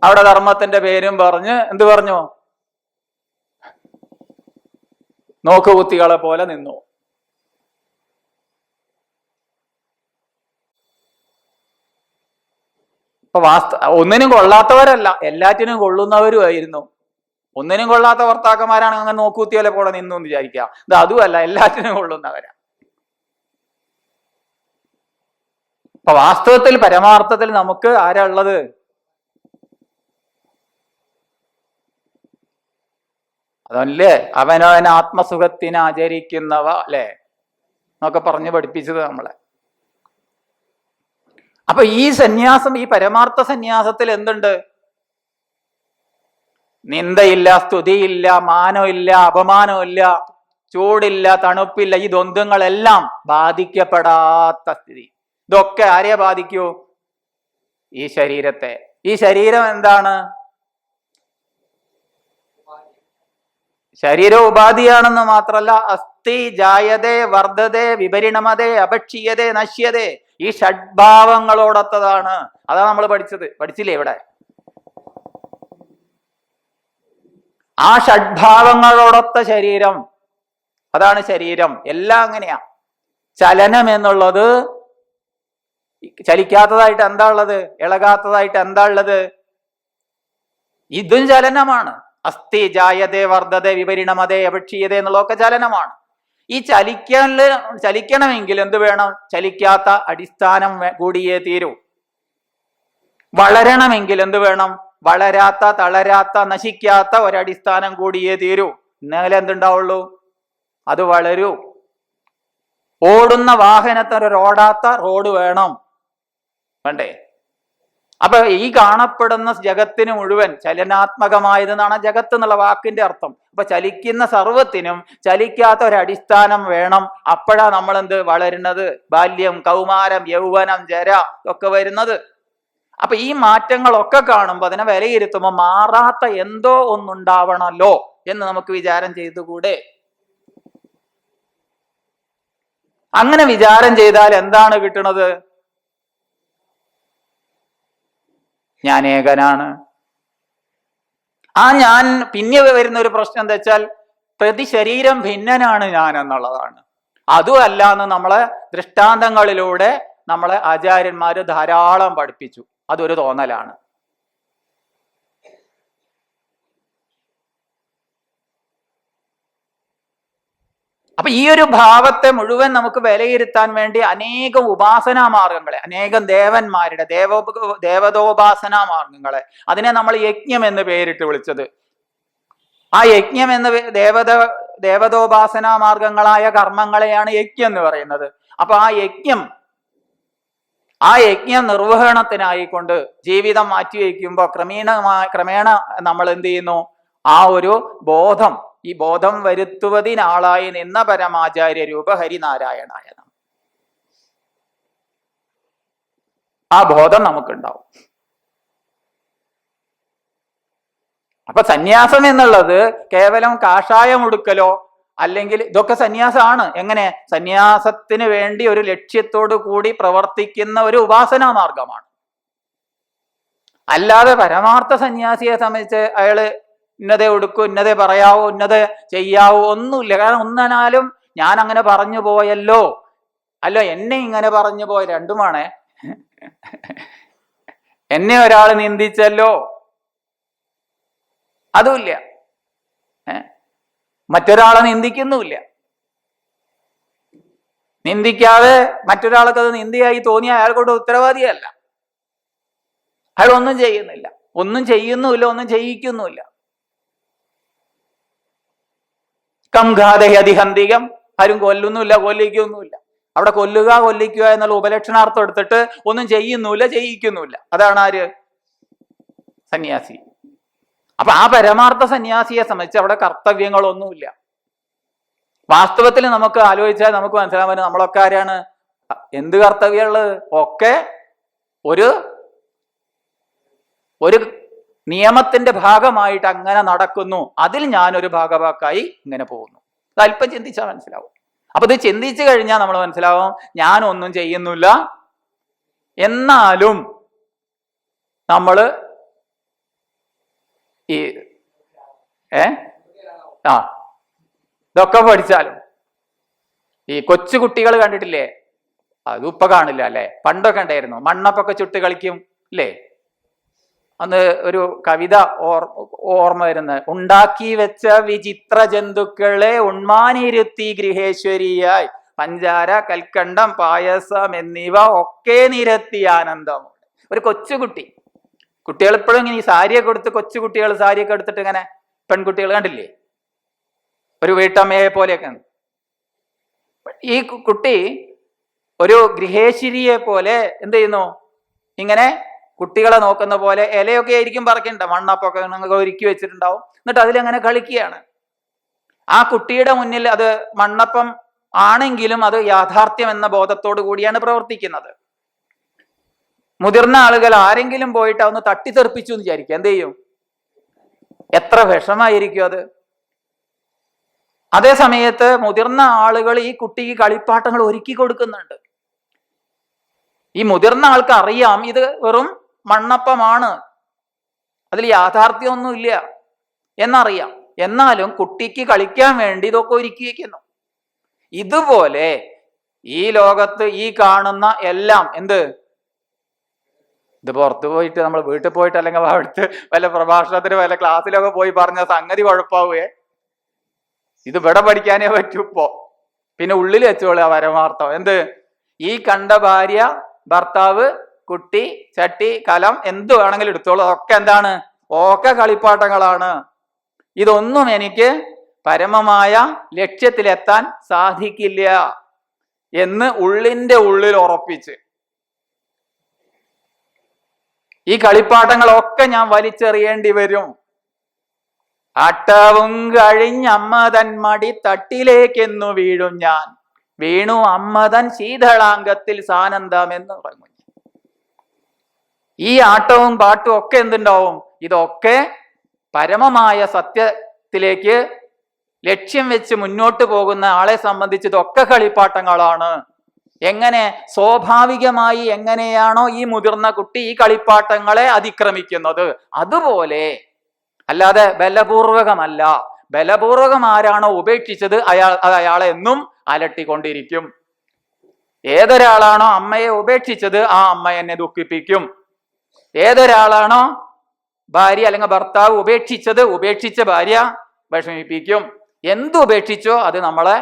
Speaker 1: അവിടെ ധർമ്മത്തിന്റെ പേരും പറഞ്ഞ് എന്ത് പറഞ്ഞു? നോക്കുകുത്തികളെ പോലെ നിന്നു. അപ്പൊ ഒന്നിനും കൊള്ളാത്തവരല്ല, എല്ലാറ്റിനും കൊള്ളുന്നവരുമായിരുന്നു. ഒന്നിനും കൊള്ളാത്ത ഭർത്താക്കന്മാരാണ് അങ്ങനെ നോക്കുകുത്തിയാലെ പോലെ നിന്നു എന്ന് വിചാരിക്കുക. ഇത് അതുമല്ല, എല്ലാറ്റിനും കൊള്ളുന്നവരാ. അപ്പൊ വാസ്തവത്തിൽ പരമാർത്ഥത്തിൽ നമുക്ക് ആരാ ഉള്ളത്? അതല്ലേ അവനവൻ ആത്മസുഖത്തിന് ആചരിക്കുന്നവ അല്ലേ എന്നൊക്കെ പറഞ്ഞ് പഠിപ്പിച്ചത് നമ്മളെ. അപ്പൊ ഈ സന്യാസം, ഈ പരമാർത്ഥ സന്യാസത്തിൽ എന്തുണ്ട്? നിന്ദയില്ല, സ്തുതിയില്ല, മാനമില്ല, അപമാനമില്ല, ചൂടില്ല, തണുപ്പില്ല. ഈ ദ്വന്ദ്ങ്ങളെല്ലാം ബാധിക്കപ്പെടാത്ത സ്ഥിതി. ഇതൊക്കെ ആരെയെ ബാധിക്കൂ? ഈ ശരീരത്തെ. ഈ ശരീരം എന്താണ്? ശരീര ഉപാധിയാണെന്ന് മാത്രല്ല, അസ്ഥി ജായതേ വർദ്ധതേ വിപരിണമതേ അപക്ഷീയതേ നശ്യതേ. ഈ ഷഡ്ഭാവങ്ങളോടൊത്തതാണ്. അതാണ് നമ്മൾ പഠിച്ചില്ലേ ഇവിടെ? ആ ഷഡ്ഭാവങ്ങളോടൊത്ത ശരീരം, അതാണ് ശരീരം. എല്ലാം അങ്ങനെയാ. ചലനം എന്നുള്ളത്, ചലിക്കാത്തതായിട്ട് എന്താ ഉള്ളത്? ഇളകാത്തതായിട്ട് എന്താ ഉള്ളത്? ഇതും ചലനമാണ്. അസ്ഥി ജായതേ വർദ്ധതേ വിപരിണമതേ അപക്ഷീയതേ എന്നുള്ളതൊക്കെ ചലനമാണ്. ഈ ചലിക്കണമെങ്കിൽ എന്ത് വേണം? ചലിക്കാത്ത അടിസ്ഥാനം കൂടിയേ തീരൂ. വളരണമെങ്കിൽ എന്ത് വേണം? വളരാത്ത, തളരാത്ത, നശിക്കാത്ത ഒരടിസ്ഥാനം കൂടിയേ തീരൂ. എന്നാലേ എന്തുണ്ടാവുള്ളൂ? അത് വളരൂ. ഓടുന്ന വാഹനത്തിന് ഒരു ഓടാത്ത റോഡ് വേണം, വേണ്ടേ? അപ്പൊ ഈ കാണപ്പെടുന്ന ജഗത്തിന് മുഴുവൻ ചലനാത്മകമായതെന്നാണ് ജഗത്ത് എന്നുള്ള വാക്കിന്റെ അർത്ഥം. അപ്പൊ ചലിക്കുന്ന സർവത്തിനും ചലിക്കാത്ത ഒരടിസ്ഥാനം വേണം. അപ്പോഴാ നമ്മൾ എന്ത് വളരുന്നത്, ബാല്യം, കൗമാരം, യൗവനം, ജര ഒക്കെ വരുന്നത്. അപ്പൊ ഈ മാറ്റങ്ങളൊക്കെ കാണുമ്പോൾ അതിനെ വിലയിരുത്തുമ്പോൾ മാറാത്ത എന്തോ ഒന്നുണ്ടാവണല്ലോ എന്ന് നമുക്ക് വിചാരം ചെയ്തുകൂടെ? അങ്ങനെ വിചാരം ചെയ്താൽ എന്താണ് കിട്ടുന്നത്? ഞാൻ ഏകനാണ്. ആ ഞാൻ പിന്നെ വരുന്ന ഒരു പ്രശ്നം എന്താ വെച്ചാൽ പ്രതി ശരീരം ഭിന്നനാണ് ഞാൻ എന്നുള്ളതാണ്. അതും അല്ല എന്ന് നമ്മളെ ദൃഷ്ടാന്തങ്ങളിലൂടെ നമ്മളെ ആചാര്യന്മാര് ധാരാളം പഠിപ്പിച്ചു. അതൊരു തോന്നലാണ്. അപ്പൊ ഈ ഒരു ഭാവത്തെ മുഴുവൻ നമുക്ക് വിലയിരുത്താൻ വേണ്ടി അനേകം ഉപാസനാ മാർഗങ്ങളെ, അനേകം ദേവന്മാരുടെ ദേവതോപാസനാ മാർഗങ്ങളെ, അതിനെ നമ്മൾ യജ്ഞം എന്ന് പേരിട്ട് വിളിച്ചത്. ആ യജ്ഞം എന്ന് ദേവതോപാസനാ മാർഗങ്ങളായ കർമ്മങ്ങളെയാണ് യജ്ഞം എന്ന് പറയുന്നത്. അപ്പൊ ആ യജ്ഞ നിർവഹണത്തിനായിക്കൊണ്ട് ജീവിതം മാറ്റിവെക്കുമ്പോൾ ക്രമേണ നമ്മൾ എന്ത് ചെയ്യുന്നു? ആ ഒരു ബോധം, ഈ ബോധം വരുത്തുവതിനാളായി നിന്ന പരമാചാര്യ രൂപ ഹരിനാരായണായ ആ ബോധം നമുക്കുണ്ടാവും. അപ്പൊ സന്യാസം എന്നുള്ളത് കേവലം കാഷായം ഉടുക്കലോ അല്ലെങ്കിൽ ഇതൊക്കെ സന്യാസമാണ്. എങ്ങനെ? സന്യാസത്തിന് വേണ്ടി ഒരു ലക്ഷ്യത്തോടു കൂടി പ്രവർത്തിക്കുന്ന ഒരു ഉപാസനാ മാർഗമാണ്. അല്ലാതെ പരമാർത്ഥ സന്യാസിയെ സംബന്ധിച്ച് അയാള് ഇന്നതേ ഉടുക്കൂ, ഇന്നതേ പറയാവോ, ഇന്നതേ ചെയ്യാവോ ഒന്നുമില്ല. കാരണം ഒന്നാലും ഞാൻ അങ്ങനെ പറഞ്ഞു പോയല്ലോ, അല്ലോ എന്നെ ഇങ്ങനെ പറഞ്ഞു പോയ, രണ്ടുമാണേ. എന്നെ ഒരാൾ നിന്ദിച്ചല്ലോ, അതുമില്ല. മറ്റൊരാളെ നിന്ദിക്കുന്നുമില്ല. നിന്ദിക്കാതെ മറ്റൊരാൾക്ക് അത് നിന്ദയായി തോന്നിയ അയാൾക്കൊണ്ട് ഉത്തരവാദിയല്ല. അയാൾ ഒന്നും ചെയ്യുന്നില്ല, ഒന്നും ചെയ്യുന്നുമില്ല, ഒന്നും ചെയ്യിക്കുന്നുമില്ല. കംഘാതഹി അതിഹന്തികം, ആരും കൊല്ലുന്നുമില്ല, കൊല്ലിക്കൊന്നുമില്ല. അവിടെ കൊല്ലുക കൊല്ലിക്കുക എന്നുള്ള ഉപലക്ഷണാർത്ഥം എടുത്തിട്ട് ഒന്നും ചെയ്യുന്നുമില്ല, ചെയ്യിക്കുന്നുമില്ല. അതാണ് ആര്? സന്യാസി. അപ്പൊ ആ പരമാർത്ഥ സന്യാസിയെ സംബന്ധിച്ച് അവിടെ കർത്തവ്യങ്ങളൊന്നുമില്ല. വാസ്തവത്തിൽ നമുക്ക് ആലോചിച്ചാൽ നമുക്ക് മനസ്സിലാവാൻ നമ്മളൊക്കെ ആരാണ്? എന്ത് കർത്തവ്യമുള്ളത്? ഒക്കെ ഒരു നിയമത്തിന്റെ ഭാഗമായിട്ട് അങ്ങനെ നടക്കുന്നു. അതിൽ ഞാനൊരു ഭാഗവാക്കായി ഇങ്ങനെ പോകുന്നു. അത് അല്പം ചിന്തിച്ചാൽ മനസ്സിലാവും. അപ്പൊ ഇത് ചിന്തിച്ചു കഴിഞ്ഞാൽ നമ്മൾ മനസ്സിലാവും ഞാനൊന്നും ചെയ്യുന്നില്ല, എന്നാലും നമ്മള് ഈ ഇതൊക്കെ പഠിച്ചാലും ഈ കൊച്ചു കുട്ടികൾ കണ്ടിട്ടില്ലേ? അതും ഇപ്പൊ കാണില്ല അല്ലെ? പണ്ടൊക്കെ ഉണ്ടായിരുന്നു, മണ്ണപ്പൊക്കെ ചുട്ട് കളിക്കും അല്ലേ? അന്ന് ഒരു കവിത ഓർമ്മ വരുന്നത്, ഉണ്ടാക്കി വെച്ച വിചിത്ര ജന്തുക്കളെ ഉണ്മാനിരുത്തി ഗൃഹേശ്വരിയായി പഞ്ചാര, കൽക്കണ്ടം, പായസം എന്നിവ ഒക്കെ നിരത്തി ആനന്ദം. ഒരു കൊച്ചുകുട്ടി, കുട്ടികൾ ഇപ്പോഴും ഇങ്ങനെ ഈ സാരിയൊക്കെ എടുത്ത്, കൊച്ചുകുട്ടികൾ സാരിയൊക്കെ എടുത്തിട്ട് ഇങ്ങനെ, പെൺകുട്ടികൾ കണ്ടില്ലേ, ഒരു വീട്ടമ്മയെ പോലെയൊക്കെ. ഈ കുട്ടി ഒരു ഗൃഹേശ്വരിയെ പോലെ എന്ത് ചെയ്യുന്നു? ഇങ്ങനെ കുട്ടികളെ നോക്കുന്ന പോലെ ഇലയൊക്കെ ആയിരിക്കും പറക്കണ്ട, മണ്ണപ്പൊക്കെ ഒരുക്കി വെച്ചിട്ടുണ്ടാവും. എന്നിട്ട് അതിലങ്ങനെ കളിക്കുകയാണ്. ആ കുട്ടിയുടെ മുന്നിൽ അത് മണ്ണപ്പം ആണെങ്കിലും അത് യാഥാർത്ഥ്യം എന്ന ബോധത്തോടു കൂടിയാണ് പ്രവർത്തിക്കുന്നത്. മുതിർന്ന ആളുകൾ ആരെങ്കിലും പോയിട്ട് ഒന്ന് തട്ടിത്തെറിപ്പിച്ചു എന്ന് വിചാരിക്കുക, എന്ത് ചെയ്യും? എത്ര വിഷമായിരിക്കും അത്. അതേ സമയത്ത് മുതിർന്ന ആളുകൾ ഈ കുട്ടിക്ക് കളിപ്പാട്ടങ്ങൾ ഒരുക്കി കൊടുക്കുന്നുണ്ട്. ഈ മുതിർന്ന ആൾക്ക് അറിയാം ഇത് വെറും മണ്ണപ്പമാണ്, അതിൽ യാഥാർത്ഥ്യമൊന്നുമില്ല എന്നറിയാം. എന്നാലും കുട്ടിക്ക് കളിക്കാൻ വേണ്ടി ഇതൊക്കെ ഒരുക്കി വയ്ക്കുന്നു. ഇതുപോലെ ഈ ലോകത്ത് ഈ കാണുന്ന എല്ലാം എന്ത്, ഇത് പുറത്തു പോയിട്ട് നമ്മൾ വീട്ടിൽ പോയിട്ട് അല്ലെങ്കിൽ അവിടുത്തെ വല്ല പ്രഭാഷണത്തിന് വല്ല ക്ലാസ്സിലൊക്കെ പോയി പറഞ്ഞ സംഗതി കുഴപ്പമാവേ. ഇത് ഇവിടെ പഠിക്കാനേ പറ്റൂ. ഇപ്പോ പിന്നെ ഉള്ളിൽ വെച്ചോളൂ ആ പരമാർത്ഥം. എന്ത്? ഈ കണ്ട ഭാര്യ, ഭർത്താവ്, കുട്ടി, ചട്ടി, കലം എന്ത് വേണമെങ്കിലും എടുത്തോളൂ. അതൊക്കെ എന്താണ്? ഒക്കെ കളിപ്പാട്ടങ്ങളാണ്. ഇതൊന്നും എനിക്ക് പരമമായ ലക്ഷ്യത്തിലെത്താൻ സാധിക്കില്ല എന്ന് ഉള്ളിന്റെ ഉള്ളിൽ ഉറപ്പിച്ച് ഈ കളിപ്പാട്ടങ്ങളൊക്കെ ഞാൻ വലിച്ചെറിയേണ്ടി വരും. ആട്ടവും കഴിഞ്ഞമ്മ തൻ മടി തട്ടിലേക്കെന്നു വീഴും ഞാൻ, വീണു അമ്മ തൻ ശീതളാംഗത്തിൽ സാനന്ദമെന്ന് പറഞ്ഞു. ഈ ആട്ടവും പാട്ടും ഒക്കെ എന്തുണ്ടാവും? ഇതൊക്കെ പരമമായ സത്യത്തിലേക്ക് ലക്ഷ്യം വെച്ച് മുന്നോട്ട് പോകുന്ന ആളെ സംബന്ധിച്ച് ഇതൊക്കെ കളിപ്പാട്ടങ്ങളാണ്. എങ്ങനെ? സ്വാഭാവികമായി എങ്ങനെയാണോ ഈ മുതിർന്ന കുട്ടി ഈ കളിപ്പാട്ടങ്ങളെ അതിക്രമിക്കുന്നത് അതുപോലെ, അല്ലാതെ ബലപൂർവകമല്ല. ബലപൂർവകം ആരാണോ ഉപേക്ഷിച്ചത് അയാളെ എന്നും അലട്ടിക്കൊണ്ടിരിക്കും. ഏതൊരാളാണോ അമ്മയെ ഉപേക്ഷിച്ചത് ആ അമ്മ എന്നെ ദുഃഖിപ്പിക്കും. ഏതൊരാളാണോ ഭാര്യ അല്ലെങ്കിൽ ഭർത്താവ് ഉപേക്ഷിച്ചത് ഉപേക്ഷിച്ച ഭാര്യ വിഷമിപ്പിക്കും. എന്തുപേക്ഷിച്ചോ അത് നമ്മളെ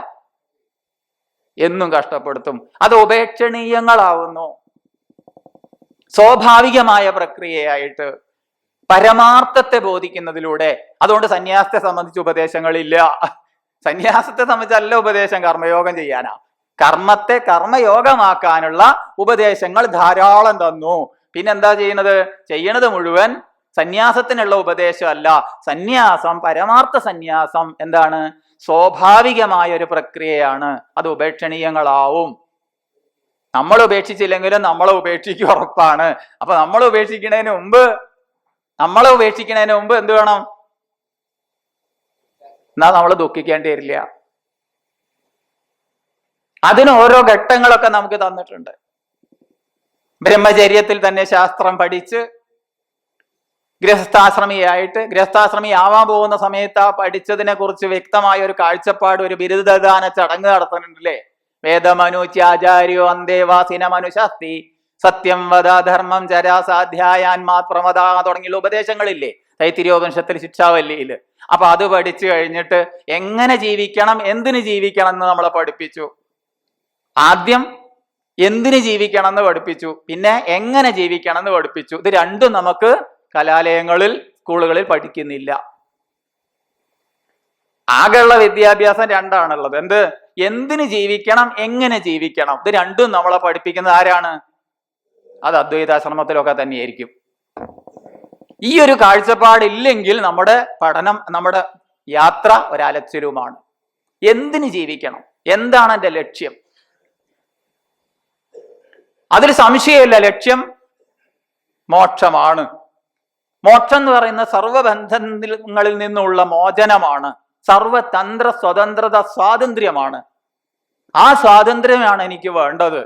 Speaker 1: എന്നും കഷ്ടപ്പെടുത്തും. അത് ഉപേക്ഷണീയങ്ങളാവുന്നു. സ്വാഭാവികമായ പ്രക്രിയയായിട്ട് പരമാർത്ഥത്തെ ബോധിക്കുന്നതിലൂടെ. അതുകൊണ്ട് സന്യാസത്തെ സംബന്ധിച്ച് ഉപദേശങ്ങളില്ല. സന്യാസത്തെ സംബന്ധിച്ചല്ല ഉപദേശം കർമ്മയോഗം ചെയ്യാനാ. കർമ്മത്തെ കർമ്മയോഗമാക്കാനുള്ള ഉപദേശങ്ങൾ ധാരാളം തന്നു. പിന്നെന്താ ചെയ്യണത് മുഴുവൻ സന്യാസത്തിനുള്ള ഉപദേശമല്ല. സന്യാസം, പരമാർത്ഥ സന്യാസം എന്താണ്? സ്വാഭാവികമായ ഒരു പ്രക്രിയയാണ്. അത് ഉപേക്ഷണീയങ്ങളാവും. നമ്മൾ ഉപേക്ഷിച്ചില്ലെങ്കിലും നമ്മളെ ഉപേക്ഷിക്കും, ഉറപ്പാണ്. അപ്പൊ നമ്മളെ ഉപേക്ഷിക്കുന്നതിന് മുമ്പ് എന്ത് വേണം? എന്നാ നമ്മൾ ദുഃഖിക്കേണ്ടി വരില്ല. അതിന് ഓരോ ഘട്ടങ്ങളൊക്കെ നമുക്ക് തന്നിട്ടുണ്ട്. ബ്രഹ്മചര്യത്തിൽ തന്നെ ശാസ്ത്രം പഠിച്ച് ഗൃഹസ്ഥാശ്രമി ആവാൻ പോകുന്ന സമയത്ത് ആ പഠിച്ചതിനെ കുറിച്ച് വ്യക്തമായ ഒരു കാഴ്ചപ്പാട്, ഒരു ബിരുദദാന ചടങ്ങ് നടത്തുന്നുണ്ടല്ലേ? വേദമനുച്യാചാര്യോ അന്തേവാസിന മനുശാസ്തി സത്യം വദ ധർമ്മം ചരാസാധ്യായാൻമാത് പ്രമദ തുടങ്ങിയുള്ള ഉപദേശങ്ങളില്ലേ തൈത്തിരീയോപനിഷത്തിൽ, ശിക്ഷാവല്ലിയിൽ. അപ്പൊ അത് പഠിച്ചു കഴിഞ്ഞിട്ട് എങ്ങനെ ജീവിക്കണം, എന്തിന് ജീവിക്കണം എന്ന് നമ്മളെ പഠിപ്പിച്ചു. ആദ്യം എന്തിന് ജീവിക്കണം എന്ന് പഠിപ്പിച്ചു, പിന്നെ എങ്ങനെ ജീവിക്കണം എന്ന് പഠിപ്പിച്ചു. ഇത് രണ്ടും നമുക്ക് കലാലയങ്ങളിൽ, സ്കൂളുകളിൽ പഠിക്കുന്നില്ല. ആകെയുള്ള വിദ്യാഭ്യാസം രണ്ടാണുള്ളത്. എന്തിന് ജീവിക്കണം, എങ്ങനെ ജീവിക്കണം. ഇത് രണ്ടും നമ്മളെ പഠിപ്പിക്കുന്നത് ആരാണ്? അത് അദ്വൈതാശ്രമത്തിലൊക്കെ തന്നെയായിരിക്കും. ഈ ഒരു കാഴ്ചപ്പാടില്ലെങ്കിൽ നമ്മുടെ പഠനം, നമ്മുടെ യാത്ര ഒരലച്ചിലുമാണ്. എന്തിന് ജീവിക്കണം, എന്താണ് എൻ്റെ ലക്ഷ്യം? അതിൽ സംശയമില്ല, ലക്ഷ്യം മോക്ഷമാണ്. മോക്ഷം എന്ന് പറയുന്ന സർവബന്ധങ്ങളിൽ നിന്നുള്ള മോചനമാണ്. സർവതന്ത്ര സ്വതന്ത്രത, സ്വാതന്ത്ര്യമാണ്. ആ സ്വാതന്ത്ര്യമാണ് എനിക്ക് വേണ്ടത്.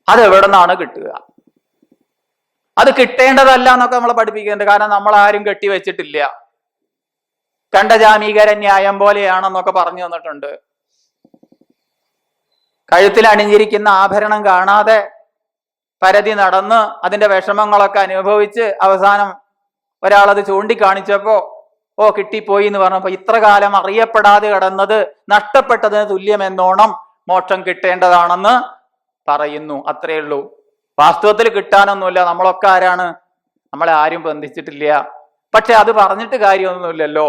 Speaker 1: അതെവിടെ നിന്നാണ് കിട്ടുക? അത് കിട്ടേണ്ടതല്ല എന്നൊക്കെ നമ്മൾ പഠിപ്പിക്കുന്നുണ്ട്. കാരണം നമ്മൾ ആരും കെട്ടിവെച്ചിട്ടില്ല. കണ്ടജാമീകര ന്യായം പോലെയാണെന്നൊക്കെ പറഞ്ഞു തന്നിട്ടുണ്ട്. കഴുത്തിൽ അണിഞ്ഞിരിക്കുന്ന ആഭരണം കാണാതെ പരതി നടന്ന് അതിന്റെ വിഷമങ്ങളൊക്കെ അനുഭവിച്ച് അവസാനം ഒരാളത് ചൂണ്ടിക്കാണിച്ചപ്പോ കിട്ടിപ്പോയി എന്ന് പറഞ്ഞപ്പോ ഇത്ര കാലം അറിയപ്പെടാതെ കിടന്നത് നഷ്ടപ്പെട്ടതിന് തുല്യമെന്നോണം മോക്ഷം കിട്ടേണ്ടതാണെന്ന് പറയുന്നു. അത്രയേ ഉള്ളൂ. വാസ്തവത്തിൽ കിട്ടാനൊന്നുമില്ല. നമ്മളൊക്കെ ആരാണ്? നമ്മളെ ആരും ബന്ധിച്ചിട്ടില്ല. പക്ഷെ അത് പറഞ്ഞിട്ട് കാര്യമൊന്നുമില്ലല്ലോ.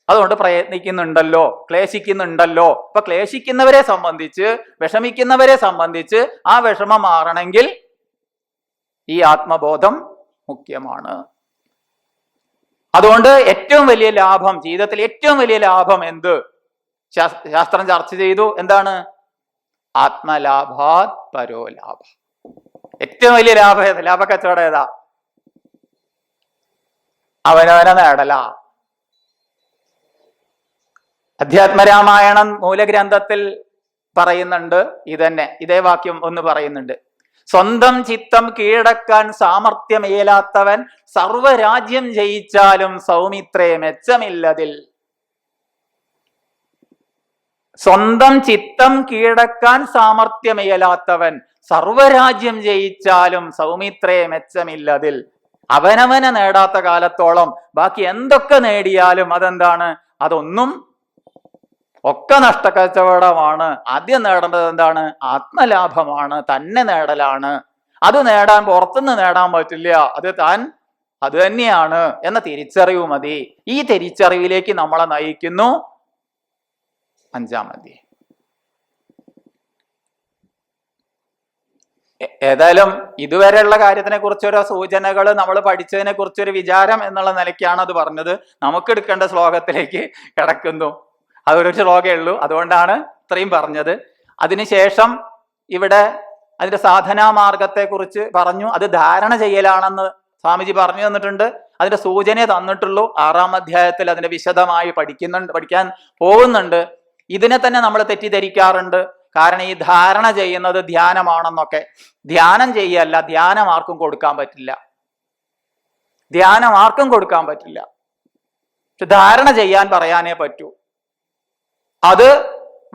Speaker 1: അതുകൊണ്ട് പ്രയത്നിക്കുന്നുണ്ടല്ലോ, ക്ലേശിക്കുന്നുണ്ടല്ലോ. അപ്പൊ ക്ലേശിക്കുന്നവരെ സംബന്ധിച്ച്, വിഷമിക്കുന്നവരെ സംബന്ധിച്ച് ആ വിഷമം മാറണമെങ്കിൽ ഈ ആത്മബോധം മുഖ്യമാണ്. അതുകൊണ്ട് ഏറ്റവും വലിയ ലാഭം, ജീവിതത്തിൽ ഏറ്റവും വലിയ ലാഭം എന്ത്? ശാസ്ത്രം ചർച്ച ചെയ്തു. എന്താണ്? ആത്മലാഭാത് പരോ ലാഭ. ഏറ്റവും വലിയ ലാഭം ഏതാ? ലാഭക്കച്ചവടം ഏതാ? അവനവനെ നേടല. അധ്യാത്മരാമായണം മൂലഗ്രന്ഥത്തിൽ പറയുന്നുണ്ട് ഇതന്നെ. ഇതേ വാക്യം ഒന്ന് പറയുന്നുണ്ട്. സ്വന്തം ചിത്തം കീഴടക്കാൻ സാമർത്ഥ്യമേലാത്തവൻ സർവരാജ്യം ജയിച്ചാലും സൗമിത്രേ മെച്ചമില്ലതിൽ. സ്വന്തം ചിത്തം കീഴടക്കാൻ സാമർത്ഥ്യമേലാത്തവൻ സർവരാജ്യം ജയിച്ചാലും സൗമിത്രേ മെച്ചമില്ലതിൽ. അവനവനെ നേടാത്ത കാലത്തോളം ബാക്കി എന്തൊക്കെ നേടിയാലും അതെന്താണ്? അതൊന്നും ഒക്കെ നഷ്ടക്കച്ചവടമാണ്. ആദ്യം നേടേണ്ടത് എന്താണ്? ആത്മലാഭമാണ്, തന്നെ നേടലാണ്. അത് നേടാൻ പുറത്തുനിന്ന് നേടാൻ പറ്റില്ല. അത് തന്നെയാണ് എന്ന തിരിച്ചറിവ് മതി. ഈ തിരിച്ചറിവിലേക്ക് നമ്മളെ നയിക്കുന്നു 5-ാം അധ്യായം. ഏതായാലും ഇതുവരെയുള്ള കാര്യത്തിനെ കുറിച്ചൊരു സൂചനകൾ നമ്മൾ പഠിച്ചതിനെ കുറിച്ചൊരു വിചാരം എന്നുള്ള നിലയ്ക്കാണ് അത് പറഞ്ഞത്. നമുക്ക് എടുക്കേണ്ട ശ്ലോകത്തിലേക്ക് കിടക്കുന്നു. അതൊരു ശ്ലോകമേ ഉള്ളൂ, അതുകൊണ്ടാണ് ഇത്രയും പറഞ്ഞത്. അതിനുശേഷം ഇവിടെ അതിന്റെ സാധനാമാർഗത്തെ കുറിച്ച് പറഞ്ഞു. അത് ധാരണ ചെയ്യലാണെന്ന് സ്വാമിജി പറഞ്ഞു തന്നിട്ടുണ്ട്. അതിന്റെ സൂചന തന്നിട്ടുള്ളൂ. 6-ാം അധ്യായത്തിൽ അതിന്റെ വിശദമായി പഠിക്കാൻ പോകുന്നുണ്ട്. ഇതിനെ തന്നെ നമ്മൾ തെറ്റിദ്ധരിക്കാറുണ്ട്. കാരണം ഈ ധാരണ ചെയ്യുന്നത് ധ്യാനമാണെന്നൊക്കെ. ധ്യാനം ചെയ്യല്ല, ധ്യാനം ആർക്കും കൊടുക്കാൻ പറ്റില്ല. ധ്യാനം ആർക്കും കൊടുക്കാൻ പറ്റില്ല. പക്ഷെ ധാരണ ചെയ്യാൻ പറയാനേ പറ്റൂ. അത്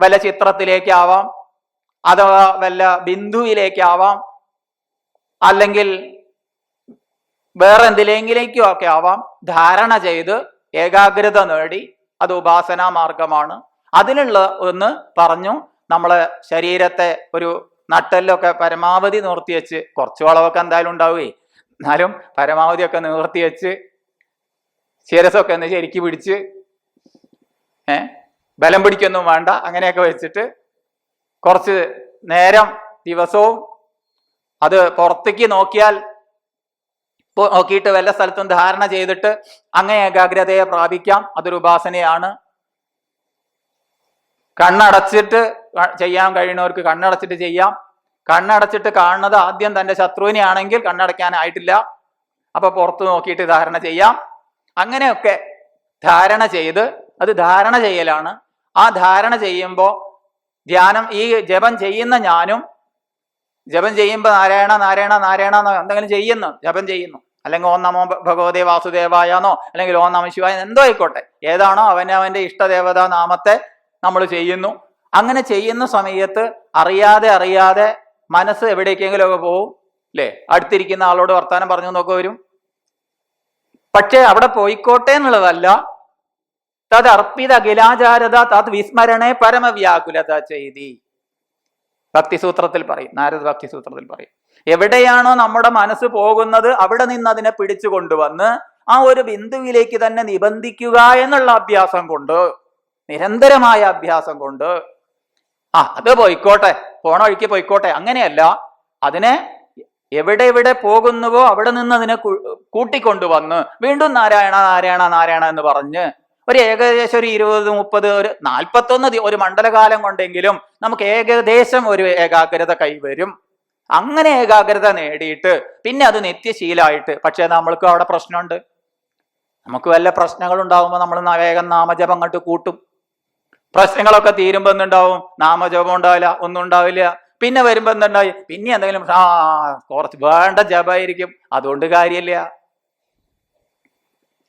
Speaker 1: വല്ല ചിത്രത്തിലേക്കാവാം, അഥവാ വല്ല ബിന്ദുവിലേക്കാവാം, അല്ലെങ്കിൽ വേറെ എന്തിലെങ്കിലേക്കും ഒക്കെ ആവാം. ധാരണ ചെയ്ത് ഏകാഗ്രത നേടി അത് ഉപാസനാ മാർഗമാണ്. അതിനുള്ള ഒന്ന് പറഞ്ഞു. നമ്മളെ ശരീരത്തെ ഒരു നട്ടെല്ലൊക്കെ പരമാവധി നിവർത്തി വെച്ച്, കുറച്ച് വളവൊക്കെ എന്തായാലും ഉണ്ടാവുകയെ, എന്നാലും പരമാവധി ഒക്കെ നിവർത്തി വെച്ച് ശിരസൊക്കെ ഒന്ന് ശരിക്ക് പിടിച്ച് ബലം പിടിക്കൊന്നും വേണ്ട, അങ്ങനെയൊക്കെ വെച്ചിട്ട് കുറച്ച് നേരം ദിവസവും അത് പുറത്തേക്ക് നോക്കിയിട്ട് വല്ല സ്ഥലത്തും ധാരണ ചെയ്തിട്ട് അങ്ങനെ ഏകാഗ്രതയെ പ്രാപിക്കാം. അതൊരു ഉപാസനയാണ്. കണ്ണടച്ചിട്ട് ചെയ്യാൻ കഴിയുന്നവർക്ക് കണ്ണടച്ചിട്ട് ചെയ്യാം. കണ്ണടച്ചിട്ട് കാണുന്നത് ആദ്യം തന്റെ ശത്രുവിനെ ആണെങ്കിൽ കണ്ണടയ്ക്കാനായിട്ടില്ല, അപ്പൊ പുറത്ത് നോക്കിയിട്ട് ധാരണ ചെയ്യാം. അങ്ങനെയൊക്കെ ധാരണ ചെയ്ത്, അത് ധാരണ ചെയ്യലാണ്. ആ ധാരണ ചെയ്യുമ്പോൾ ധ്യാനം, ഈ ജപം ചെയ്യുന്ന ഞാനും ജപം ചെയ്യുമ്പോൾ നാരായണ നാരായണ നാരായണ എന്നോ എന്തെങ്കിലും ജപം ചെയ്യുന്നു, അല്ലെങ്കിൽ ഓം നമോ ഭഗവതേ വാസുദേവായെന്നോ അല്ലെങ്കിൽ ഓം നമ ശിവായ എന്തോ ആയിക്കോട്ടെ, ഏതാണോ അവന്റെ ഇഷ്ടദേവതാ നാമത്തെ നമ്മൾ ചെയ്യുന്നു. അങ്ങനെ ചെയ്യുന്ന സമയത്ത് അറിയാതെ മനസ്സ് എവിടേക്കെങ്കിലും ഒക്കെ പോവും, അല്ലേ? അടുത്തിരിക്കുന്ന ആളോട് വർത്താനം പറഞ്ഞു നോക്കെ വരും. പക്ഷെ അവിടെ പോയിക്കോട്ടെ എന്നുള്ളതല്ല. തത് അർപ്പിത അഖിലാചാരത തത് വിസ്മരണേ പരമവ്യാകുലത ചെയ്തി. ഭക്തിസൂത്രത്തിൽ പറയും, നാരദ ഭക്തിസൂത്രത്തിൽ പറയും, എവിടെയാണോ നമ്മുടെ മനസ്സ് പോകുന്നത് അവിടെ നിന്ന് അതിനെ പിടിച്ചു കൊണ്ടുവന്ന് ആ ഒരു ബിന്ദുവിലേക്ക് തന്നെ നിബന്ധിക്കുക എന്നുള്ള അഭ്യാസം കൊണ്ട്, നിരന്തരമായ അഭ്യാസം കൊണ്ട്, അത് പോയിക്കോട്ടെ, പോണ വഴിക്ക് പോയിക്കോട്ടെ, അങ്ങനെയല്ല. അതിനെ എവിടെ പോകുന്നുവോ അവിടെ നിന്ന് അതിനെ കൂട്ടിക്കൊണ്ടുവന്ന് വീണ്ടും നാരായണ നാരായണ നാരായണ എന്ന് പറഞ്ഞ് ഒരു ഏകദേശം ഒരു 20, 30, ഒരു 41 ഒരു മണ്ഡലകാലം കൊണ്ടെങ്കിലും നമുക്ക് ഏകദേശം ഒരു ഏകാഗ്രത കൈവരും. അങ്ങനെ ഏകാഗ്രത നേടിയിട്ട് പിന്നെ അത് നിത്യശീലമായിട്ട്. പക്ഷെ നമ്മൾക്ക് അവിടെ പ്രശ്നമുണ്ട്. നമുക്ക് വല്ല പ്രശ്നങ്ങൾ ഉണ്ടാകുമ്പോൾ നമ്മൾ വേഗം നാമജപം അങ്ങോട്ട് കൂട്ടും. പ്രശ്നങ്ങളൊക്കെ തീരുമ്പോ എന്തുണ്ടാവും? നാമജപം ഉണ്ടാവില്ല, ഒന്നും ഉണ്ടാവില്ല. പിന്നെ വരുമ്പോ എന്തുണ്ടായി? പിന്നെ എന്തെങ്കിലും കുറച്ച് വേണ്ട ജപമായിരിക്കും. അതുകൊണ്ട് കാര്യമില്ല.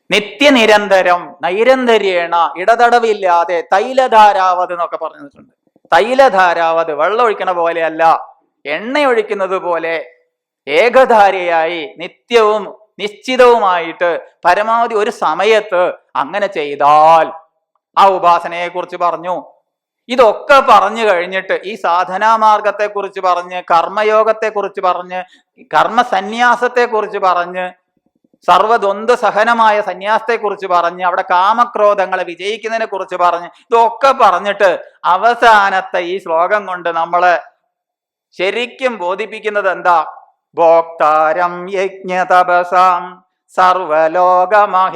Speaker 1: നിത്യനിരന്തരം നൈരന്തര്യേണ ഇടതടവില്ലാതെ തൈലധാരാവത് എന്നൊക്കെ പറഞ്ഞിട്ടുണ്ട്. തൈലധാരാവത് വെള്ളം ഒഴിക്കണ പോലെയല്ല, എണ്ണ ഒഴിക്കുന്നത് പോലെ ഏകധാരയായി നിത്യവും നിശ്ചിതവുമായിട്ട് പരമാവധി ഒരു സമയത്ത് അങ്ങനെ ചെയ്താൽ ആ ഉപാസനയെ കുറിച്ച് പറഞ്ഞു. ഇതൊക്കെ പറഞ്ഞു കഴിഞ്ഞിട്ട് ഈ സാധനാമാർഗത്തെ കുറിച്ച് പറഞ്ഞ്, കർമ്മയോഗത്തെ കുറിച്ച് പറഞ്ഞ്, കർമ്മസന്യാസത്തെ കുറിച്ച് പറഞ്ഞ്, സർവദ്വന്ദ്വ സഹനമായ സന്യാസത്തെ കുറിച്ച് പറഞ്ഞ്, അവിടെ കാമക്രോധങ്ങളെ വിജയിക്കുന്നതിനെ കുറിച്ച് പറഞ്ഞ്, ഇതൊക്കെ പറഞ്ഞിട്ട് അവസാനത്തെ ഈ ശ്ലോകം കൊണ്ട് നമ്മളെ ശരിക്കും ബോധിപ്പിക്കുന്നത് എന്താ? ഭോക്താരം യജ്ഞതപസാം സർവലോകമഹേശ്വരം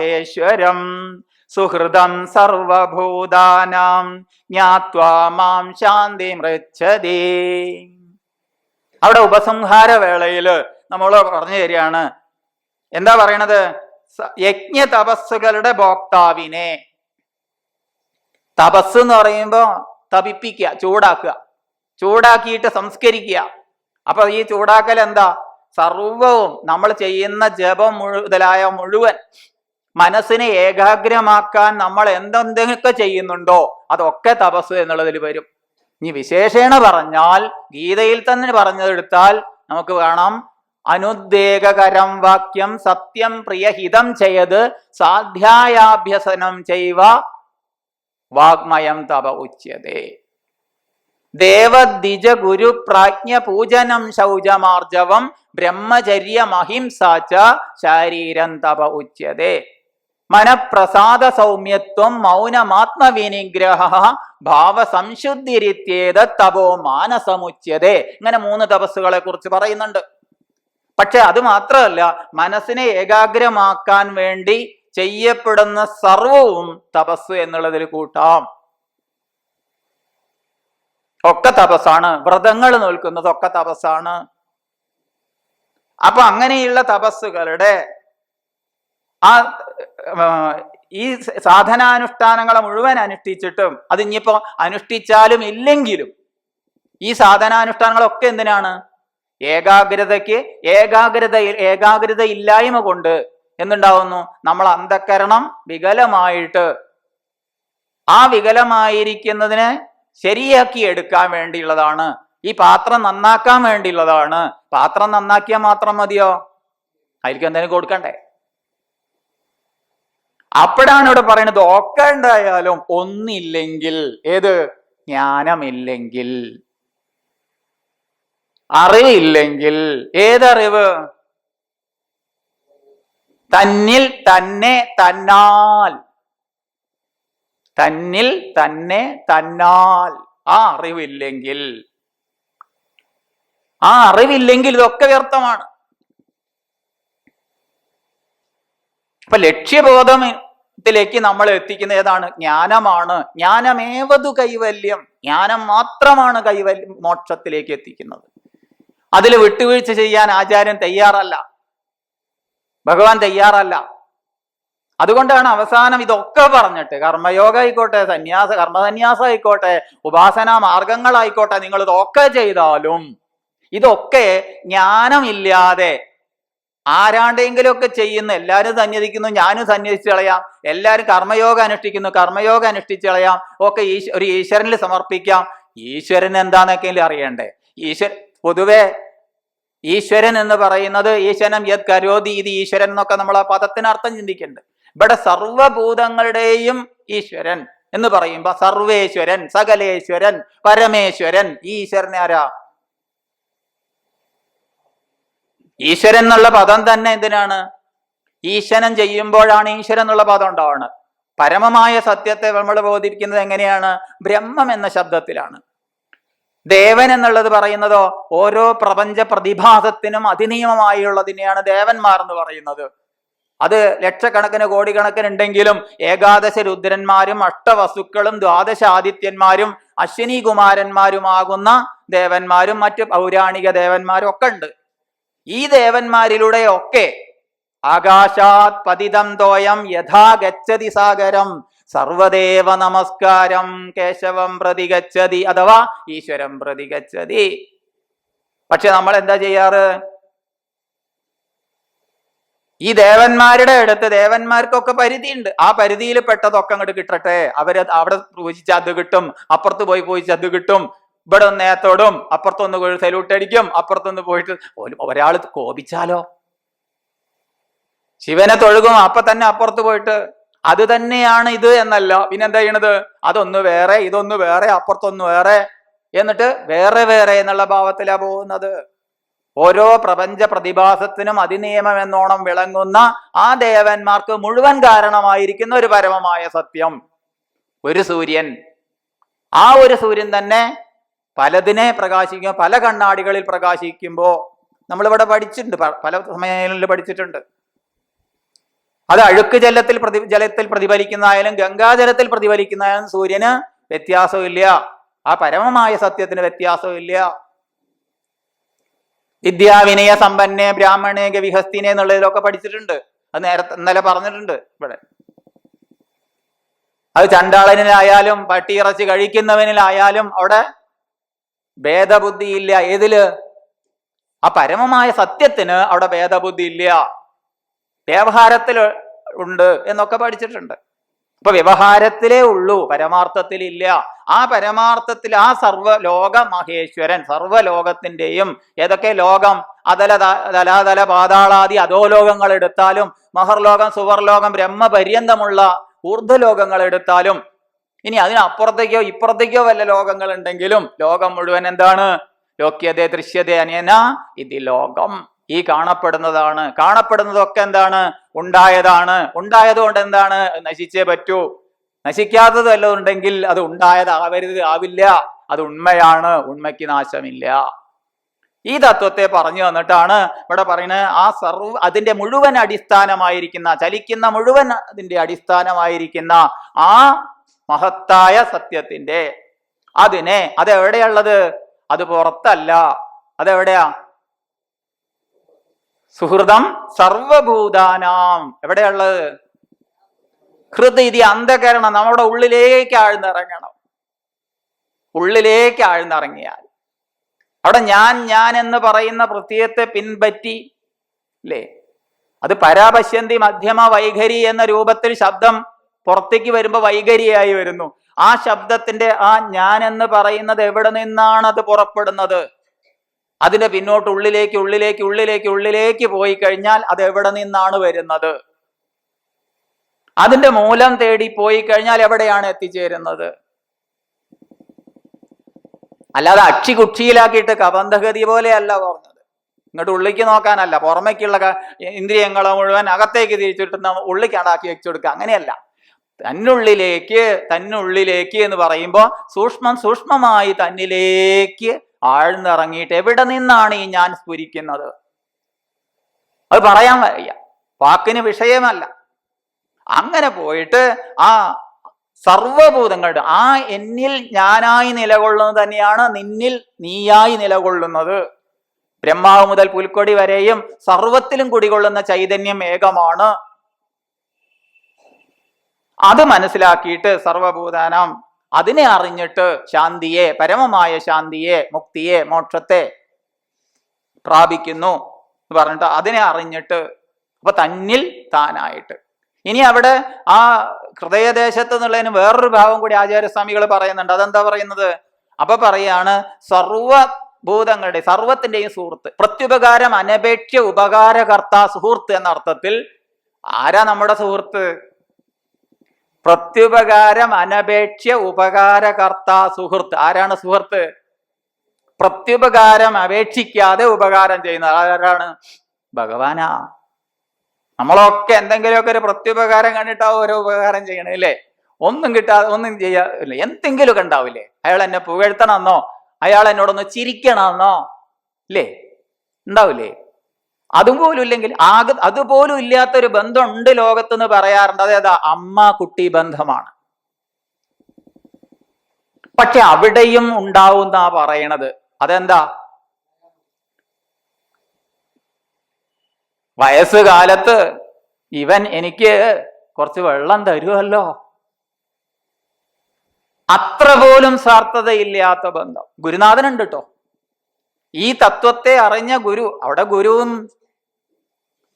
Speaker 1: സുഹൃദം സർവഭൂതാനാം ജ്ഞാത്വാ മാം ശാന്തി മൃച്ഛതി. അവിടെ ഉപസംഹാര വേളയില് നമ്മൾ പറഞ്ഞു തരികയാണ്. എന്താ പറയണത്? യജ്ഞ തപസ്സുകളുടെ ഭോക്താവിനെ. തപസ് എന്ന് പറയുമ്പോ തപിപ്പിക്കുക, ചൂടാക്കിയിട്ട് സംസ്കരിക്കുക. അപ്പൊ ഈ ചൂടാക്കൽ എന്താ? സർവവും നമ്മൾ ചെയ്യുന്ന ജപം മുതലായ മുഴുവൻ മനസ്സിനെ ഏകാഗ്രമാക്കാൻ നമ്മൾ എന്തെന്തൊക്കെ ചെയ്യുന്നുണ്ടോ അതൊക്കെ തപസ് എന്നുള്ളതിൽ വരും. ഇനി വിശേഷേണ പറഞ്ഞാൽ ഗീതയിൽ തന്നെ പറഞ്ഞതെടുത്താൽ നമുക്ക് കാണാം, അനുദ്വേഗകരം വാക്യം സത്യം പ്രിയഹിതം ചെയ്ത് സാധ്യായാഭ്യസനം ചെയ്വ വാഗ്മയം തപ ഉച്യതേ. ദേവദ്വിജ ഗുരു പ്രാജ്ഞ പൂജനം ശൗചമാർജവം ബ്രഹ്മചര്യമഹിംസാച്ച ശാരീരം തപ ഉച്യതേ. മനഃപ്രസാദ സൗമ്യത്വം മൗനമാത്മവിനിഗ്രഹ ഭാവസംശുദ്ധിരിത്യേത തപോ മാനസമുച്യതേ. ഇങ്ങനെ 3 തപസ്സുകളെ കുറിച്ച് പറയുന്നുണ്ട്. പക്ഷെ അത് മാത്രമല്ല, മനസ്സിനെ ഏകാഗ്രമാക്കാൻ വേണ്ടി ചെയ്യപ്പെടുന്ന സർവവും തപസ് എന്നുള്ളതിൽ കൂട്ടാം. ഒക്കെ തപസ്സാണ്. വ്രതങ്ങൾ നോൽക്കുന്നതൊക്കെ തപസ്സാണ്. അപ്പൊ അങ്ങനെയുള്ള തപസ്സുകളുടെ ഈ സാധനാനുഷ്ഠാനങ്ങളെ മുഴുവൻ അനുഷ്ഠിച്ചിട്ടും, അത് ഇനിയിപ്പോ അനുഷ്ഠിച്ചാലും ഇല്ലെങ്കിലും ഈ സാധനാനുഷ്ഠാനങ്ങളൊക്കെ എന്തിനാണ്? ഏകാഗ്രത ഇല്ലായ്മ കൊണ്ട് എന്തുണ്ടാവുന്നു? നമ്മൾ അന്ധക്കരണം വികലമായിട്ട് ആ വികലമായിരിക്കുന്നതിനെ ശരിയാക്കി എടുക്കാൻ വേണ്ടിയുള്ളതാണ്. ഈ പാത്രം നന്നാക്കാൻ വേണ്ടിയുള്ളതാണ്. പാത്രം നന്നാക്കിയാൽ മാത്രം മതിയോ? അതിലേക്ക് എന്തെങ്കിലും കൊടുക്കണ്ടേ? അപ്പോഴാണ് ഇവിടെ പറയുന്നത് ഒക്കെ ഉണ്ടായാലും ഒന്നില്ലെങ്കിൽ, ഏത്? ജ്ഞാനമില്ലെങ്കിൽ, അറിവില്ലെങ്കിൽ. ഏതറിവ്? തന്നിൽ തന്നെ തന്നാൽ, തന്നിൽ തന്നെ തന്നാൽ ആ അറിവില്ലെങ്കിൽ, ഇതൊക്കെ വ്യർത്ഥമാണ്. അപ്പൊ ലക്ഷ്യബോധത്തിലേക്ക് നമ്മൾ എത്തിക്കുന്ന ഏതാണ്? ജ്ഞാനമാണ്. ജ്ഞാനമേവതു കൈവല്യം. ജ്ഞാനം മാത്രമാണ് കൈവല്യം, മോക്ഷത്തിലേക്ക് എത്തിക്കുന്നത്. അതിൽ വിട്ടുവീഴ്ച ചെയ്യാൻ ആചാര്യൻ തയ്യാറല്ല, ഭഗവാൻ തയ്യാറല്ല. അതുകൊണ്ടാണ് അവസാനം ഇതൊക്കെ പറഞ്ഞിട്ട്, കർമ്മയോഗ ആയിക്കോട്ടെ, കർമ്മസന്യാസം ആയിക്കോട്ടെ, ഉപാസനാ മാർഗങ്ങളായിക്കോട്ടെ, നിങ്ങൾ ഇതൊക്കെ ചെയ്താലും ഇതൊക്കെ ജ്ഞാനമില്ലാതെ ആരാണ്ടെങ്കിലും ഒക്കെ ചെയ്യുന്നു. എല്ലാവരും സന്യസിക്കുന്നു, ഞാനും സന്യസിച്ച് കളയാം. എല്ലാവരും കർമ്മയോഗം അനുഷ്ഠിക്കുന്നു, കർമ്മയോഗം അനുഷ്ഠിച്ച് കളയാം. ഒക്കെ ഒരു ഈശ്വരനിൽ സമർപ്പിക്കാം. ഈശ്വരൻ എന്താന്നൊക്കെ അറിയണ്ടേ? പൊതുവെ ഈശ്വരൻ എന്ന് പറയുന്നത് ഈശ്വരം യത് കരോതി ഇത് ഈശ്വരൻ എന്നൊക്കെ നമ്മൾ ആ പദത്തിന് അർത്ഥം ചിന്തിക്കുന്നുണ്ട്. ഇവിടെ സർവഭൂതങ്ങളുടെയും ഈശ്വരൻ എന്ന് പറയുമ്പോ സർവേശ്വരൻ, സകലേശ്വരൻ, പരമേശ്വരൻ. ഈ ഈശ്വരൻ ആരാ? ഈശ്വരൻ എന്നുള്ള പദം തന്നെ എന്തിനാണ്? ഈശ്വരൻ ചെയ്യുമ്പോഴാണ് ഈശ്വരൻ എന്നുള്ള പദം ഉണ്ടാവുന്നത്. പരമമായ സത്യത്തെ നമ്മൾ ബോധിപ്പിക്കുന്നത് എങ്ങനെയാണ്? ബ്രഹ്മം എന്ന ശബ്ദത്തിലാണ്. ദേവൻ എന്നുള്ളത് പറയുന്നതോ ഓരോ പ്രപഞ്ച പ്രതിഭാസത്തിനും അതിനിയമമായുള്ളതിനെയാണ് ദേവന്മാർ എന്ന് പറയുന്നത്. അത് ലക്ഷക്കണക്കിന് കോടിക്കണക്കിന് ഉണ്ടെങ്കിലും ഏകാദശ രുദ്രന്മാരും അഷ്ടവസുക്കളും ദ്വാദശ ആദിത്യന്മാരും അശ്വിനി കുമാരന്മാരുമാകുന്ന ദേവന്മാരും മറ്റു പൗരാണിക ദേവന്മാരും ഒക്കെ ഉണ്ട്. ഈ ദേവന്മാരിലൂടെ ഒക്കെ ആകാശാത് പതിതം തോയം യഥാ ഗച്ഛതി സാഗരം സർവദേവ നമസ്കാരം കേശവം പ്രതിഗച്ഛതി, അഥവാ ഈശ്വരം പ്രതിഗച്ഛതി. പക്ഷെ നമ്മൾ എന്താ ചെയ്യാറ്? ഈ ദേവന്മാരുടെ അടുത്ത് ദേവന്മാർക്കൊക്കെ പരിധിയുണ്ട്. ആ പരിധിയിൽ പെട്ടതൊക്കെ അങ്ങോട്ട് കിട്ടട്ടെ. അവിടെ പൂജിച്ച അത് കിട്ടും, അപ്പുറത്ത് പോയി പൂജിച്ച അത് കിട്ടും. ഇവിടെ ഒന്ന് നേരത്തോടും, അപ്പുറത്തൊന്ന് പോയി സല്യൂട്ട് അടിക്കും, അപ്പുറത്തൊന്ന് പോയിട്ട് ഒരാൾ കോപിച്ചാലോ ശിവനെ തൊഴുകും, അപ്പൊ തന്നെ അപ്പുറത്ത് പോയിട്ട് അത് തന്നെയാണ് ഇത് എന്നല്ല. പിന്നെന്താ ചെയ്യണത്? അതൊന്ന് വേറെ, ഇതൊന്ന് വേറെ, അപ്പുറത്തൊന്ന് വേറെ, എന്നിട്ട് വേറെ വേറെ എന്നുള്ള ഭാവത്തിലാ പോകുന്നത്. ഓരോ പ്രപഞ്ച പ്രതിഭാസത്തിനും അതിനിയമം എന്നോണം വിളങ്ങുന്ന ആ ദേവന്മാർക്ക് മുഴുവൻ കാരണമായിരിക്കുന്ന ഒരു പരമമായ സത്യം, ഒരു സൂര്യൻ. ആ ഒരു സൂര്യൻ തന്നെ പലതിനെ പ്രകാശിക്കും, പല കണ്ണാടികളിൽ പ്രകാശിക്കുമ്പോ നമ്മളിവിടെ പഠിച്ചിട്ടുണ്ട്, പല സമയങ്ങളിൽ പഠിച്ചിട്ടുണ്ട്. അത് അഴുക്ക് ജലത്തിൽ പ്രതിഫലിക്കുന്നതായാലും ഗംഗാജലത്തിൽ പ്രതിഫലിക്കുന്നതായാലും സൂര്യന് വ്യത്യാസമില്ല. ആ പരമമായ സത്യത്തിന് വ്യത്യാസമില്ല. വിദ്യാവിനയ സമ്പന്നെ ബ്രാഹ്മണേ ഗവിഹസ്തിനെ എന്നുള്ളതിലൊക്കെ പഠിച്ചിട്ടുണ്ട്. അത് ഇന്നലെ പറഞ്ഞിട്ടുണ്ട് ഇവിടെ. അത് ചണ്ടാളനിലായാലും പട്ടിയിറച്ചി കഴിക്കുന്നവനിലായാലും അവിടെ ഭേദബുദ്ധി ഇല്ല. ഏതില്? ആ പരമമായ സത്യത്തിന് അവിടെ ഭേദബുദ്ധി ഇല്ല. വ്യവഹാരത്തിൽ ഉണ്ട് എന്നൊക്കെ പഠിച്ചിട്ടുണ്ട്. അപ്പൊ വ്യവഹാരത്തിലേ ഉള്ളൂ, പരമാർത്ഥത്തിൽ ഇല്ല. ആ പരമാർത്ഥത്തിൽ ആ സർവലോക മഹേശ്വരൻ, സർവലോകത്തിന്റെയും ഏതൊക്കെ ലോകം, തലാതല പാതാളാദി അധോലോകങ്ങൾ എടുത്താലും, മഹർലോകം, സുവർലോകം, ബ്രഹ്മപര്യന്തമുള്ള ഊർധ്വലോകങ്ങൾ എടുത്താലും, ഇനി അതിനപ്പുറത്തേക്കോ ഇപ്പുറത്തേക്കോ വല്ല ലോകങ്ങൾ ഉണ്ടെങ്കിലും ലോകം മുഴുവൻ എന്താണ്? ലോക്യതേ ദൃശ്യതേ അനേന ഇത് ലോകം. ഈ കാണപ്പെടുന്നതാണ്. കാണപ്പെടുന്നതൊക്കെ എന്താണ്? ഉണ്ടായതാണ്. ഉണ്ടായതുകൊണ്ട് എന്താണ്? നശിച്ചേ പറ്റൂ. നശിക്കാത്തത് വല്ലതുണ്ടെങ്കിൽ അത് ഉണ്ടായതാവരുത്, ആവില്ല. അത് ഉണ്മയാണ്, ഉണ്മയ്ക്ക് നാശമില്ല. ഈ തത്വത്തെ പറഞ്ഞു വന്നിട്ടാണ് ഇവിടെ പറയുന്നത് ആ അതിന്റെ മുഴുവൻ അടിസ്ഥാനമായിരിക്കുന്ന, ചലിക്കുന്ന മുഴുവൻ അതിന്റെ അടിസ്ഥാനമായിരിക്കുന്ന ആ മഹത്തായ സത്യത്തിന്റെ അതെവിടെയുള്ളത്? അത് പുറത്തല്ല. അതെവിടെയാ? സുഹൃതം സർവഭൂതാനാം. എവിടെയുള്ളത്? ഹൃദയ അന്ധകരണം, നമ്മുടെ ഉള്ളിലേക്ക് ആഴ്ന്നിറങ്ങണം. ഉള്ളിലേക്ക് ആഴ്ന്നിറങ്ങിയാൽ അവിടെ ഞാൻ എന്ന് പറയുന്ന പ്രത്യയത്തെ പിൻപറ്റി അല്ലേ, അത് പരാപശ്യന്തി മധ്യമ വൈഖരി എന്ന രൂപത്തിൽ ശബ്ദം പുറത്തേക്ക് വരുമ്പോൾ വൈഖരിയായി വരുന്നു. ആ ശബ്ദത്തിന്റെ ആ ഞാൻ എന്ന് പറയുന്നത് എവിടെ നിന്നാണ് അത് പുറപ്പെടുന്നത്? അതിന്റെ പിന്നോട്ട് ഉള്ളിലേക്ക് പോയി കഴിഞ്ഞാൽ അത് എവിടെ നിന്നാണ് വരുന്നത്? അതിന്റെ മൂലം തേടി പോയി കഴിഞ്ഞാൽ എവിടെയാണ് എത്തിച്ചേരുന്നത്? അല്ലാതെ അക്ഷികുക്ഷിയിലാക്കിയിട്ട് കബന്ധഗതി പോലെയല്ല പറഞ്ഞത്. ഇങ്ങോട്ട് ഉള്ളിക്ക് നോക്കാനല്ല, പുറമേക്കുള്ള ഇന്ദ്രിയങ്ങളെ മുഴുവൻ അകത്തേക്ക് തിരിച്ചിട്ട് ഉള്ളിക്ക് അടാക്കി വെച്ചെടുക്കുക, അങ്ങനെയല്ല. തന്നുള്ളിലേക്ക് എന്ന് പറയുമ്പോൾ സൂക്ഷ്മമായി തന്നിലേക്ക് ആഴ്ന്നിറങ്ങിയിട്ട് എവിടെ നിന്നാണ് ഈ ഞാൻ സ്ഫുരിക്കുന്നത്? അത് പറയാൻ വയ്യ, വാക്കിന് വിഷയമല്ല. അങ്ങനെ പോയിട്ട് ആ സർവഭൂതങ്ങളുടെ ആ എന്നിൽ ഞാനായി നിലകൊള്ളുന്നത് തന്നെയാണ് നിന്നിൽ നീയായി നിലകൊള്ളുന്നത്. ബ്രഹ്മാവ് മുതൽ പുൽക്കൊടി വരെയും സർവത്തിലും കുടികൊള്ളുന്ന ചൈതന്യം ഏകമാണ്. അത് മനസ്സിലാക്കിയിട്ട് സർവഭൂതാനാം അതിനെ അറിഞ്ഞിട്ട് ശാന്തിയെ, പരമമായ ശാന്തിയെ, മുക്തിയെ, മോക്ഷത്തെ പ്രാപിക്കുന്നു എന്ന് പറഞ്ഞിട്ട് അതിനെ അറിഞ്ഞിട്ട് അപ്പൊ തന്നിൽ താനായിട്ട്. ഇനി അവിടെ ആ ഹൃദയദേശത്ത് എന്നുള്ളതിന് വേറൊരു ഭാവം കൂടി ആചാര്യസ്വാമികൾ പറയുന്നുണ്ട്. അതെന്താ പറയുന്നത്? അപ്പൊ പറയാണ് സർവഭൂതങ്ങളുടെ സർവത്തിന്റെയും സുഹൃത്ത്, പ്രത്യുപകാരം അനപേക്ഷ്യ ഉപകാരകർത്ത സുഹൃത്ത് എന്ന അർത്ഥത്തിൽ. ആരാ നമ്മുടെ സുഹൃത്ത്? പ്രത്യുപകാരം അനപേക്ഷ്യ ഉപകാരകർത്ത സുഹൃത്ത്. ആരാണ് സുഹൃത്ത്? പ്രത്യുപകാരം അപേക്ഷിക്കാതെ ഉപകാരം ചെയ്യുന്നത് ആരാണ്? ഭഗവാനാ. നമ്മളൊക്കെ എന്തെങ്കിലുമൊക്കെ ഒരു പ്രത്യുപകാരം കണ്ടിട്ടാവും ഓരോ ഉപകാരം ചെയ്യണേ അല്ലേ? ഒന്നും കിട്ടാതെ ഒന്നും ചെയ്യാല്ല, എന്തെങ്കിലുമൊക്കെ ഉണ്ടാവില്ലേ? അയാൾ എന്നെ പുകഴ്ത്തണമെന്നോ, അയാൾ എന്നോടൊന്ന് ചിരിക്കണമെന്നോ ഇല്ലേ? ഉണ്ടാവില്ലേ? അതുപോലും ഇല്ലെങ്കിൽ അതുപോലും ഇല്ലാത്തൊരു ബന്ധമുണ്ട് ലോകത്തെന്ന് പറയാറുണ്ട്. അതേതാ? അമ്മ കുട്ടി ബന്ധമാണ്. പക്ഷെ അവിടെയും ഉണ്ടാവുന്ന പറയണത് അതെന്താ? വയസ്സുകാലത്ത് ഇവൻ എനിക്ക് കുറച്ച് വെള്ളം തരുമല്ലോ, അത്ര പോലും സ്വാർത്ഥതയില്ലാത്ത ബന്ധം. ഗുരുനാഥനുണ്ട് കേട്ടോ. ഈ തത്വത്തെ അറിഞ്ഞ ഗുരു, അവിടെ ഗുരുവും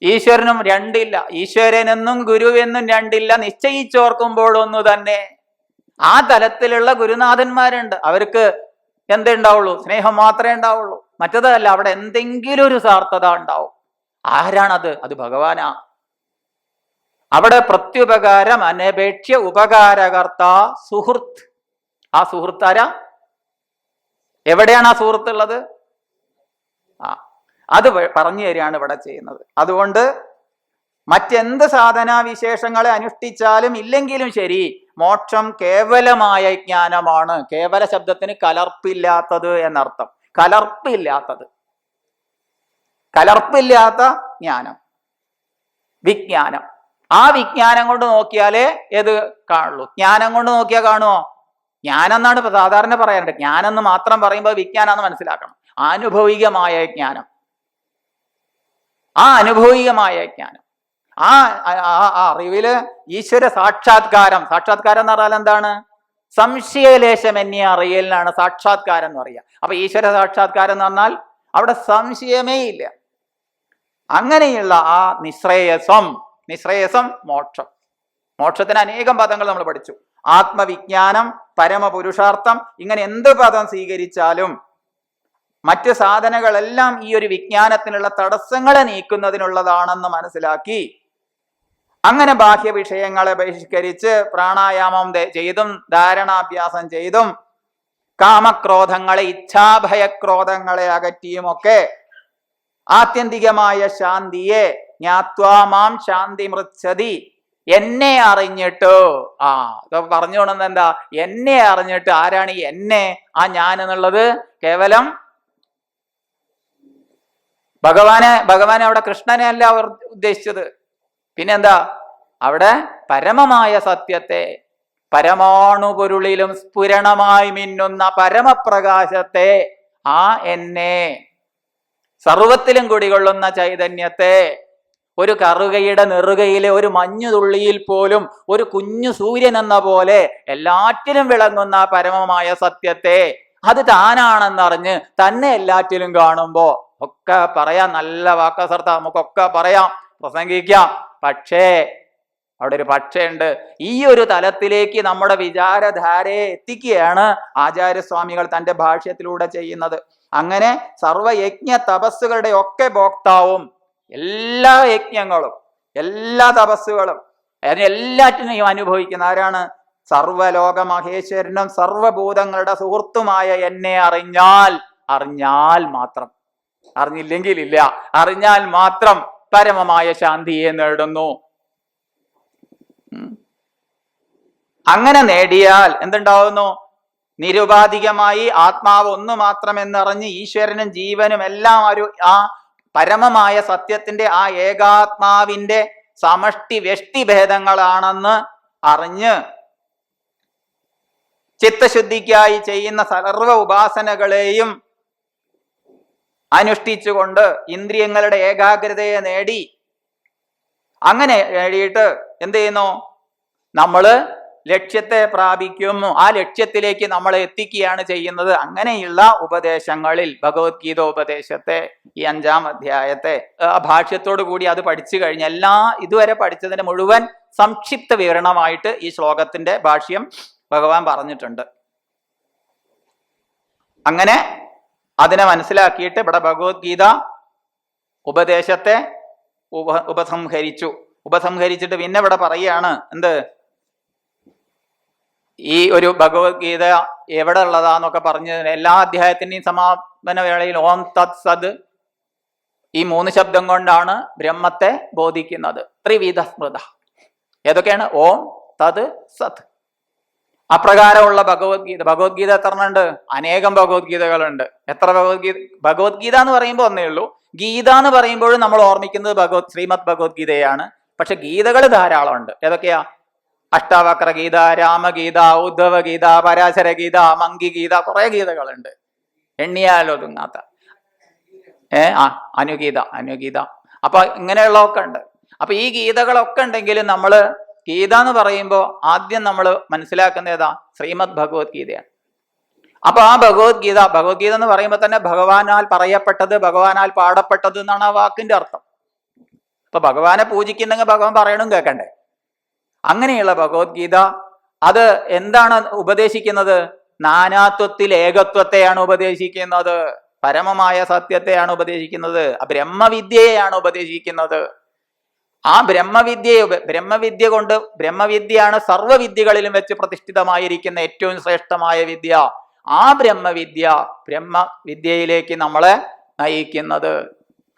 Speaker 1: ഈശ്വരനും രണ്ടില്ല, ഈശ്വരനെന്നും ഗുരുവെന്നും രണ്ടില്ല, നിശ്ചയിച്ചോർക്കുമ്പോഴൊന്നു തന്നെ. ആ തലത്തിലുള്ള ഗുരുനാഥന്മാരുണ്ട്. അവർക്ക് എന്തുണ്ടാവുള്ളൂ? സ്നേഹം മാത്രമേ ഉണ്ടാവുള്ളൂ, മറ്റതല്ല. അവിടെ എന്തെങ്കിലും ഒരു സ്വാർത്ഥത ഉണ്ടാവും. ആരാണത്? അത് ഭഗവാനാ. അവിടെ പ്രത്യുപകാരം അനപേക്ഷ്യ ഉപകാരകർത്ത സുഹൃത്ത്. ആ സുഹൃത്ത് ആരാ? എവിടെയാണ് ആ സുഹൃത്ത് ഉള്ളത്? അത് പറഞ്ഞു തരികയാണ് ഇവിടെ ചെയ്യുന്നത്. അതുകൊണ്ട് മറ്റെന്ത് സാധനാവിശേഷങ്ങളെ അനുഷ്ഠിച്ചാലും ഇല്ലെങ്കിലും ശരി, മോക്ഷം കേവലമായ ജ്ഞാനമാണ്. കേവല ശബ്ദത്തിന് കലർപ്പില്ലാത്തത് എന്നർത്ഥം. കലർപ്പില്ലാത്ത ജ്ഞാനം, വിജ്ഞാനം. ആ വിജ്ഞാനം കൊണ്ട് നോക്കിയാലേ ഏത് കാണുള്ളൂ. ജ്ഞാനം കൊണ്ട് നോക്കിയാൽ കാണുമോ? ജ്ഞാനം എന്നാണ് സാധാരണ പറയാറുണ്ട്. ജ്ഞാനം എന്ന് മാത്രം പറയുമ്പോൾ വിജ്ഞാനം മനസ്സിലാക്കണം. ആനുഭവികമായ ജ്ഞാനം, ആ അനുഭവികമായ ജ്ഞാനം, ആ അറിവില് ഈശ്വര സാക്ഷാത്കാരം. സാക്ഷാത്കാരം എന്ന് പറഞ്ഞാൽ എന്താണ്? സംശയലേശം എന്നെ അറിയലിനാണ് സാക്ഷാത്കാരം എന്ന് പറയുക. അപ്പൊ ഈശ്വര സാക്ഷാത്കാരം എന്ന് പറഞ്ഞാൽ അവിടെ സംശയമേ ഇല്ല. അങ്ങനെയുള്ള ആ നിശ്രേയസം മോക്ഷം. മോക്ഷത്തിന് അനേകം പദങ്ങൾ നമ്മൾ പഠിച്ചു. ആത്മവിജ്ഞാനം, പരമപുരുഷാർത്ഥം, ഇങ്ങനെ എന്ത് പദം സ്വീകരിച്ചാലും മറ്റ് സാധനകളെല്ലാം ഈ ഒരു വിജ്ഞാനത്തിനുള്ള തടസ്സങ്ങളെ നീക്കുന്നതിനുള്ളതാണെന്ന് മനസ്സിലാക്കി അങ്ങനെ ബാഹ്യ വിഷയങ്ങളെ ബഹിഷ്കരിച്ച് പ്രാണായാമം ചെയ്തും ധാരണാഭ്യാസം ചെയ്തും കാമക്രോധങ്ങളെ, ഇച്ഛാഭയക്രോധങ്ങളെ അകറ്റിയുമൊക്കെ ആത്യന്തികമായ ശാന്തിയെ ജ്ഞാത്വാ മാം ശാന്തി മൃച്ഛതി, എന്നെ അറിഞ്ഞിട്ട്. ഇതൊക്കെ പറഞ്ഞു കൊണ്ടുവന്നത് എന്താ? എന്നെ അറിഞ്ഞിട്ട്. ആരാണ് ഈ എന്നെ? ആ ഞാൻ എന്നുള്ളത് കേവലം ഭഗവാനെ അവിടെ കൃഷ്ണനെ അല്ല അവർ ഉദ്ദേശിച്ചത്. പിന്നെന്താ? അവിടെ പരമമായ സത്യത്തെ, പരമാണു പൊരുളിലും സ്ഫുരണമായി മിന്നുന്ന പരമപ്രകാശത്തെ, ആ എന്നെ, സർവത്തിലും കുടികൊള്ളുന്ന ചൈതന്യത്തെ, ഒരു കറുകയുടെ നെറുകയിലെ ഒരു മഞ്ഞുതുള്ളിയിൽ പോലും ഒരു കുഞ്ഞു സൂര്യൻ എന്ന പോലെ എല്ലാറ്റിലും വിളങ്ങുന്ന പരമമായ സത്യത്തെ, അത് താനാണെന്നറിഞ്ഞ് തന്നെ എല്ലാറ്റിലും കാണുമ്പോ ഒക്കെ പറയാം. നല്ല വാക്കസർത്ത നമുക്കൊക്കെ പറയാം, പ്രസംഗിക്കാം. പക്ഷേ അവിടെ ഒരു പക്ഷേ ഉണ്ട്. ഈ ഒരു തലത്തിലേക്ക് നമ്മുടെ വിചാരധാരയെ എത്തിക്കുകയാണ് ആചാര്യസ്വാമികൾ തൻ്റെ ഭാഷ്യത്തിലൂടെ ചെയ്യുന്നത്. അങ്ങനെ സർവയജ്ഞ തപസ്സുകളുടെ ഒക്കെ ഭോക്താവും, എല്ലാ യജ്ഞങ്ങളും എല്ലാ തപസ്സുകളും എല്ലാറ്റിനെയും അനുഭവിക്കുന്ന ആരാണ്? സർവലോക മഹേശ്വരനും സർവഭൂതങ്ങളുടെ സുഹൃത്തുമായ എന്നെ അറിഞ്ഞാൽ മാത്രം, അറിഞ്ഞില്ലെങ്കിൽ ഇല്ല, അറിഞ്ഞാൽ മാത്രം പരമമായ ശാന്തിയെ നേടുന്നു. അങ്ങനെ നേടിയാൽ എന്തുണ്ടാവുന്നു? നിരുപാധികമായി ആത്മാവ് ഒന്നു മാത്രമെന്നറിഞ്ഞ് ഈശ്വരനും ജീവനും എല്ലാം ആ പരമമായ സത്യത്തിന്റെ ആ ഏകാത്മാവിന്റെ സമഷ്ടി വ്യഷ്ടി ഭേദങ്ങളാണെന്ന് അറിഞ്ഞ് ചിത്തശുദ്ധിക്കായി ചെയ്യുന്ന സർവ ഉപാസനകളെയും അനുഷ്ഠിച്ചുകൊണ്ട് ഇന്ദ്രിയങ്ങളുടെ ഏകാഗ്രതയെ നേടി, അങ്ങനെ നേടിയിട്ട് എന്ത് ചെയ്യുന്നു? നമ്മള് ലക്ഷ്യത്തെ പ്രാപിക്കുന്നു. ആ ലക്ഷ്യത്തിലേക്ക് നമ്മളെ എത്തിക്കുകയാണ് ചെയ്യുന്നത്. അങ്ങനെയുള്ള ഉപദേശങ്ങളിൽ ഭഗവത്ഗീത ഉപദേശത്തെ, ഈ 5-ാം അധ്യായത്തെ ഭാഷ്യത്തോടു കൂടി അത് പഠിച്ചു കഴിഞ്ഞ എല്ലാ ഇതുവരെ പഠിച്ചതിന്റെ മുഴുവൻ സംക്ഷിപ്ത വിവരണമായിട്ട് ഈ ശ്ലോകത്തിന്റെ ഭാഷ്യം ഭഗവാൻ പറഞ്ഞിട്ടുണ്ട്. അങ്ങനെ അതിനെ മനസ്സിലാക്കിയിട്ട് ഇവിടെ ഭഗവത്ഗീത ഉപദേശത്തെ ഉപസംഹരിച്ചിട്ട് പിന്നെ ഇവിടെ പറയുകയാണ് എന്ത്? ഈ ഒരു ഭഗവത്ഗീത എവിടെ ഉള്ളതാന്നൊക്കെ പറഞ്ഞ് എല്ലാ അധ്യായത്തിന്റെയും സമാപന വേളയിൽ ഓം തത് സത്, ഈ 3 ശബ്ദം കൊണ്ടാണ് ബ്രഹ്മത്തെ ബോധിക്കുന്നത്. ത്രിവിധ സ്മൃത. ഏതൊക്കെയാണ്? ഓം തത് സത്. അപ്രകാരമുള്ള ഭഗവത്ഗീത എത്ര ഉണ്ട്? അനേകം ഭഗവത്ഗീതകളുണ്ട്. എത്ര ഭഗവത്ഗീത എന്ന് പറയുമ്പോൾ ഒന്നേ ഉള്ളൂ. ഗീത എന്ന് പറയുമ്പോഴും നമ്മൾ ഓർമ്മിക്കുന്നത് ശ്രീമദ് ഭഗവത്ഗീതയാണ്. പക്ഷെ ഗീതകൾ ധാരാളം ഉണ്ട്. ഏതൊക്കെയാ? അഷ്ടാവക്ര ഗീത, രാമഗീത, ഉദ്ധവ ഗീത, പരാശര ഗീത, മങ്കി ഗീത, കുറെ ഗീതകളുണ്ട്, എണ്ണിയാലൊതുങ്ങാത്ത. അനുഗീത. അപ്പൊ ഇങ്ങനെയുള്ളതൊക്കെ ഉണ്ട്. അപ്പൊ ഈ ഗീതകളൊക്കെ ഉണ്ടെങ്കിലും നമ്മള് ഗീത എന്ന് പറയുമ്പോൾ ആദ്യം നമ്മൾ മനസ്സിലാക്കുന്ന ഏതാ? ശ്രീമദ് ഭഗവത്ഗീതയാണ്. അപ്പൊ ആ ഭഗവത്ഗീത എന്ന് പറയുമ്പോൾ തന്നെ ഭഗവാനാൽ പറയപ്പെട്ടത്, ഭഗവാനാൽ പാടപ്പെട്ടത് എന്നാണ് ആ വാക്കിന്റെ അർത്ഥം. അപ്പൊ ഭഗവാനെ പൂജിക്കുന്നെങ്കിൽ ഭഗവാൻ പറയണം കേൾക്കണ്ടേ? അങ്ങനെയുള്ള ഭഗവത്ഗീത അത് എന്താണ് ഉപദേശിക്കുന്നത്? നാനാത്വത്തിൽ ഏകത്വത്തെയാണ് ഉപദേശിക്കുന്നത്, പരമമായ സത്യത്തെയാണ് ഉപദേശിക്കുന്നത്, ബ്രഹ്മവിദ്യയെയാണ് ഉപദേശിക്കുന്നത്. ആ ബ്രഹ്മവിദ്യയാണ് സർവ്വവിദ്യകളിലും വെച്ച് പ്രതിഷ്ഠിതമായിരിക്കുന്ന ഏറ്റവും ശ്രേഷ്ഠമായ വിദ്യ. ആ ബ്രഹ്മവിദ്യയിലേക്ക് നമ്മളെ നയിക്കുന്നത്.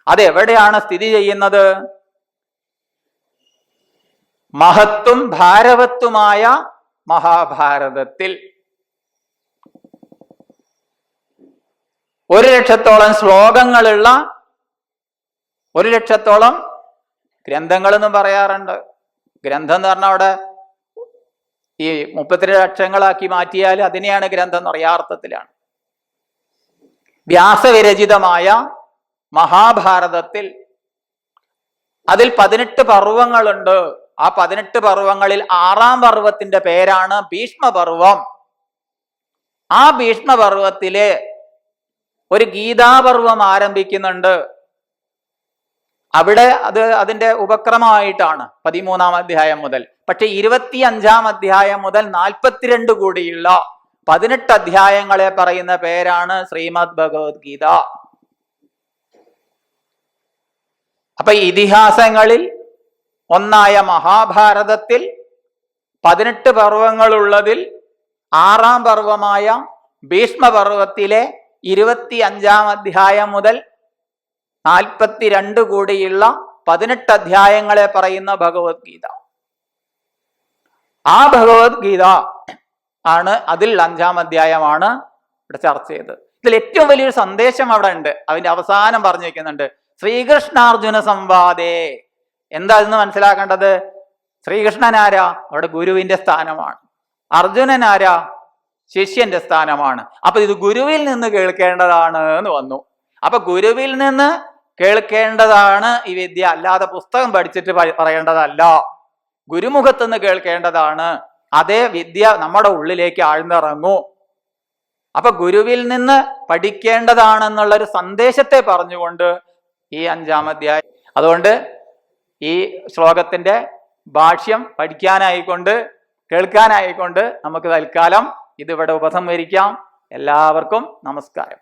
Speaker 1: അതെവിടെയാണ് സ്ഥിതി ചെയ്യുന്നത്? മഹത്വം ഭാരവത്വമായ മഹാഭാരതത്തിൽ 1,00,000-ഓളം ശ്ലോകങ്ങളുള്ള 1,00,000-ഓളം ഗ്രന്ഥങ്ങൾ എന്നും പറയാറുണ്ട്. ഗ്രന്ഥം എന്ന് പറഞ്ഞാൽ അവിടെ ഈ 32 അക്ഷരങ്ങളാക്കി മാറ്റിയാൽ അതിനെയാണ് ഗ്രന്ഥം എന്ന് പറയാ അർത്ഥത്തിലാണ്. വ്യാസവിരചിതമായ മഹാഭാരതത്തിൽ അതിൽ 18 പർവ്വങ്ങളുണ്ട്. ആ 18 പർവ്വങ്ങളിൽ 6-ാം പർവ്വത്തിന്റെ പേരാണ് ഭീഷ്മപർവം. ആ ഭീഷ്മപർവത്തിലെ ഒരു ഗീതാപർവം ആരംഭിക്കുന്നുണ്ട്. അവിടെ അതിന്റെ ഉപക്രമമായിട്ടാണ് 13-ാം അധ്യായം മുതൽ. പക്ഷെ 25-ാം അധ്യായം മുതൽ 42 കൂടിയുള്ള 18 അധ്യായങ്ങളെ പറയുന്ന പേരാണ് ശ്രീമദ് ഭഗവത്ഗീത. അപ്പൊ ഇതിഹാസങ്ങളിൽ ഒന്നായ മഹാഭാരതത്തിൽ 18 പർവ്വങ്ങളുള്ളതിൽ 6-ാം പർവ്വമായ ഭീഷ്മപർവത്തിലെ 25-ാം അധ്യായം മുതൽ 42 കൂടിയുള്ള 18 അധ്യായങ്ങളെ പറയുന്ന ഭഗവത്ഗീത. ആ ഭഗവത്ഗീത ആണ്, അതിൽ 5-ാം അധ്യായമാണ് ഇവിടെ ചർച്ച ചെയ്തത്. ഇതിൽ ഏറ്റവും വലിയൊരു സന്ദേശം അവിടെ ഉണ്ട്. അതിന്റെ അവസാനം പറഞ്ഞു വെക്കുന്നുണ്ട്, ശ്രീകൃഷ്ണാർജുന സംവാദേ. എന്താ ഇന്ന് മനസ്സിലാക്കേണ്ടത്? ശ്രീകൃഷ്ണൻ ആരാ? അവിടെ ഗുരുവിന്റെ സ്ഥാനമാണ്. അർജുനൻ ആരാ? ശിഷ്യന്റെ സ്ഥാനമാണ്. അപ്പൊ ഇത് ഗുരുവിൽ നിന്ന് കേൾക്കേണ്ടതാണ് എന്ന് വന്നു. അപ്പൊ ഗുരുവിൽ നിന്ന് കേൾക്കേണ്ടതാണ് ഈ വിദ്യ, അല്ലാതെ പുസ്തകം പഠിച്ചിട്ട് പറയേണ്ടതല്ല. ഗുരുമുഖത്ത് നിന്ന് കേൾക്കേണ്ടതാണ്. അതേ വിദ്യ നമ്മുടെ ഉള്ളിലേക്ക് ആഴ്ന്നിറങ്ങൂ. അപ്പൊ ഗുരുവിൽ നിന്ന് പഠിക്കേണ്ടതാണെന്നുള്ളൊരു സന്ദേശത്തെ പറഞ്ഞുകൊണ്ട് ഈ 5-ാം അധ്യായം. അതുകൊണ്ട് ഈ ശ്ലോകത്തിന്റെ ഭാഷ്യം പഠിക്കാനായിക്കൊണ്ട് കേൾക്കാനായിക്കൊണ്ട് നമുക്ക് തൽക്കാലം ഇതിവിടെ ഉപസംഹരിക്കാം. എല്ലാവർക്കും നമസ്കാരം.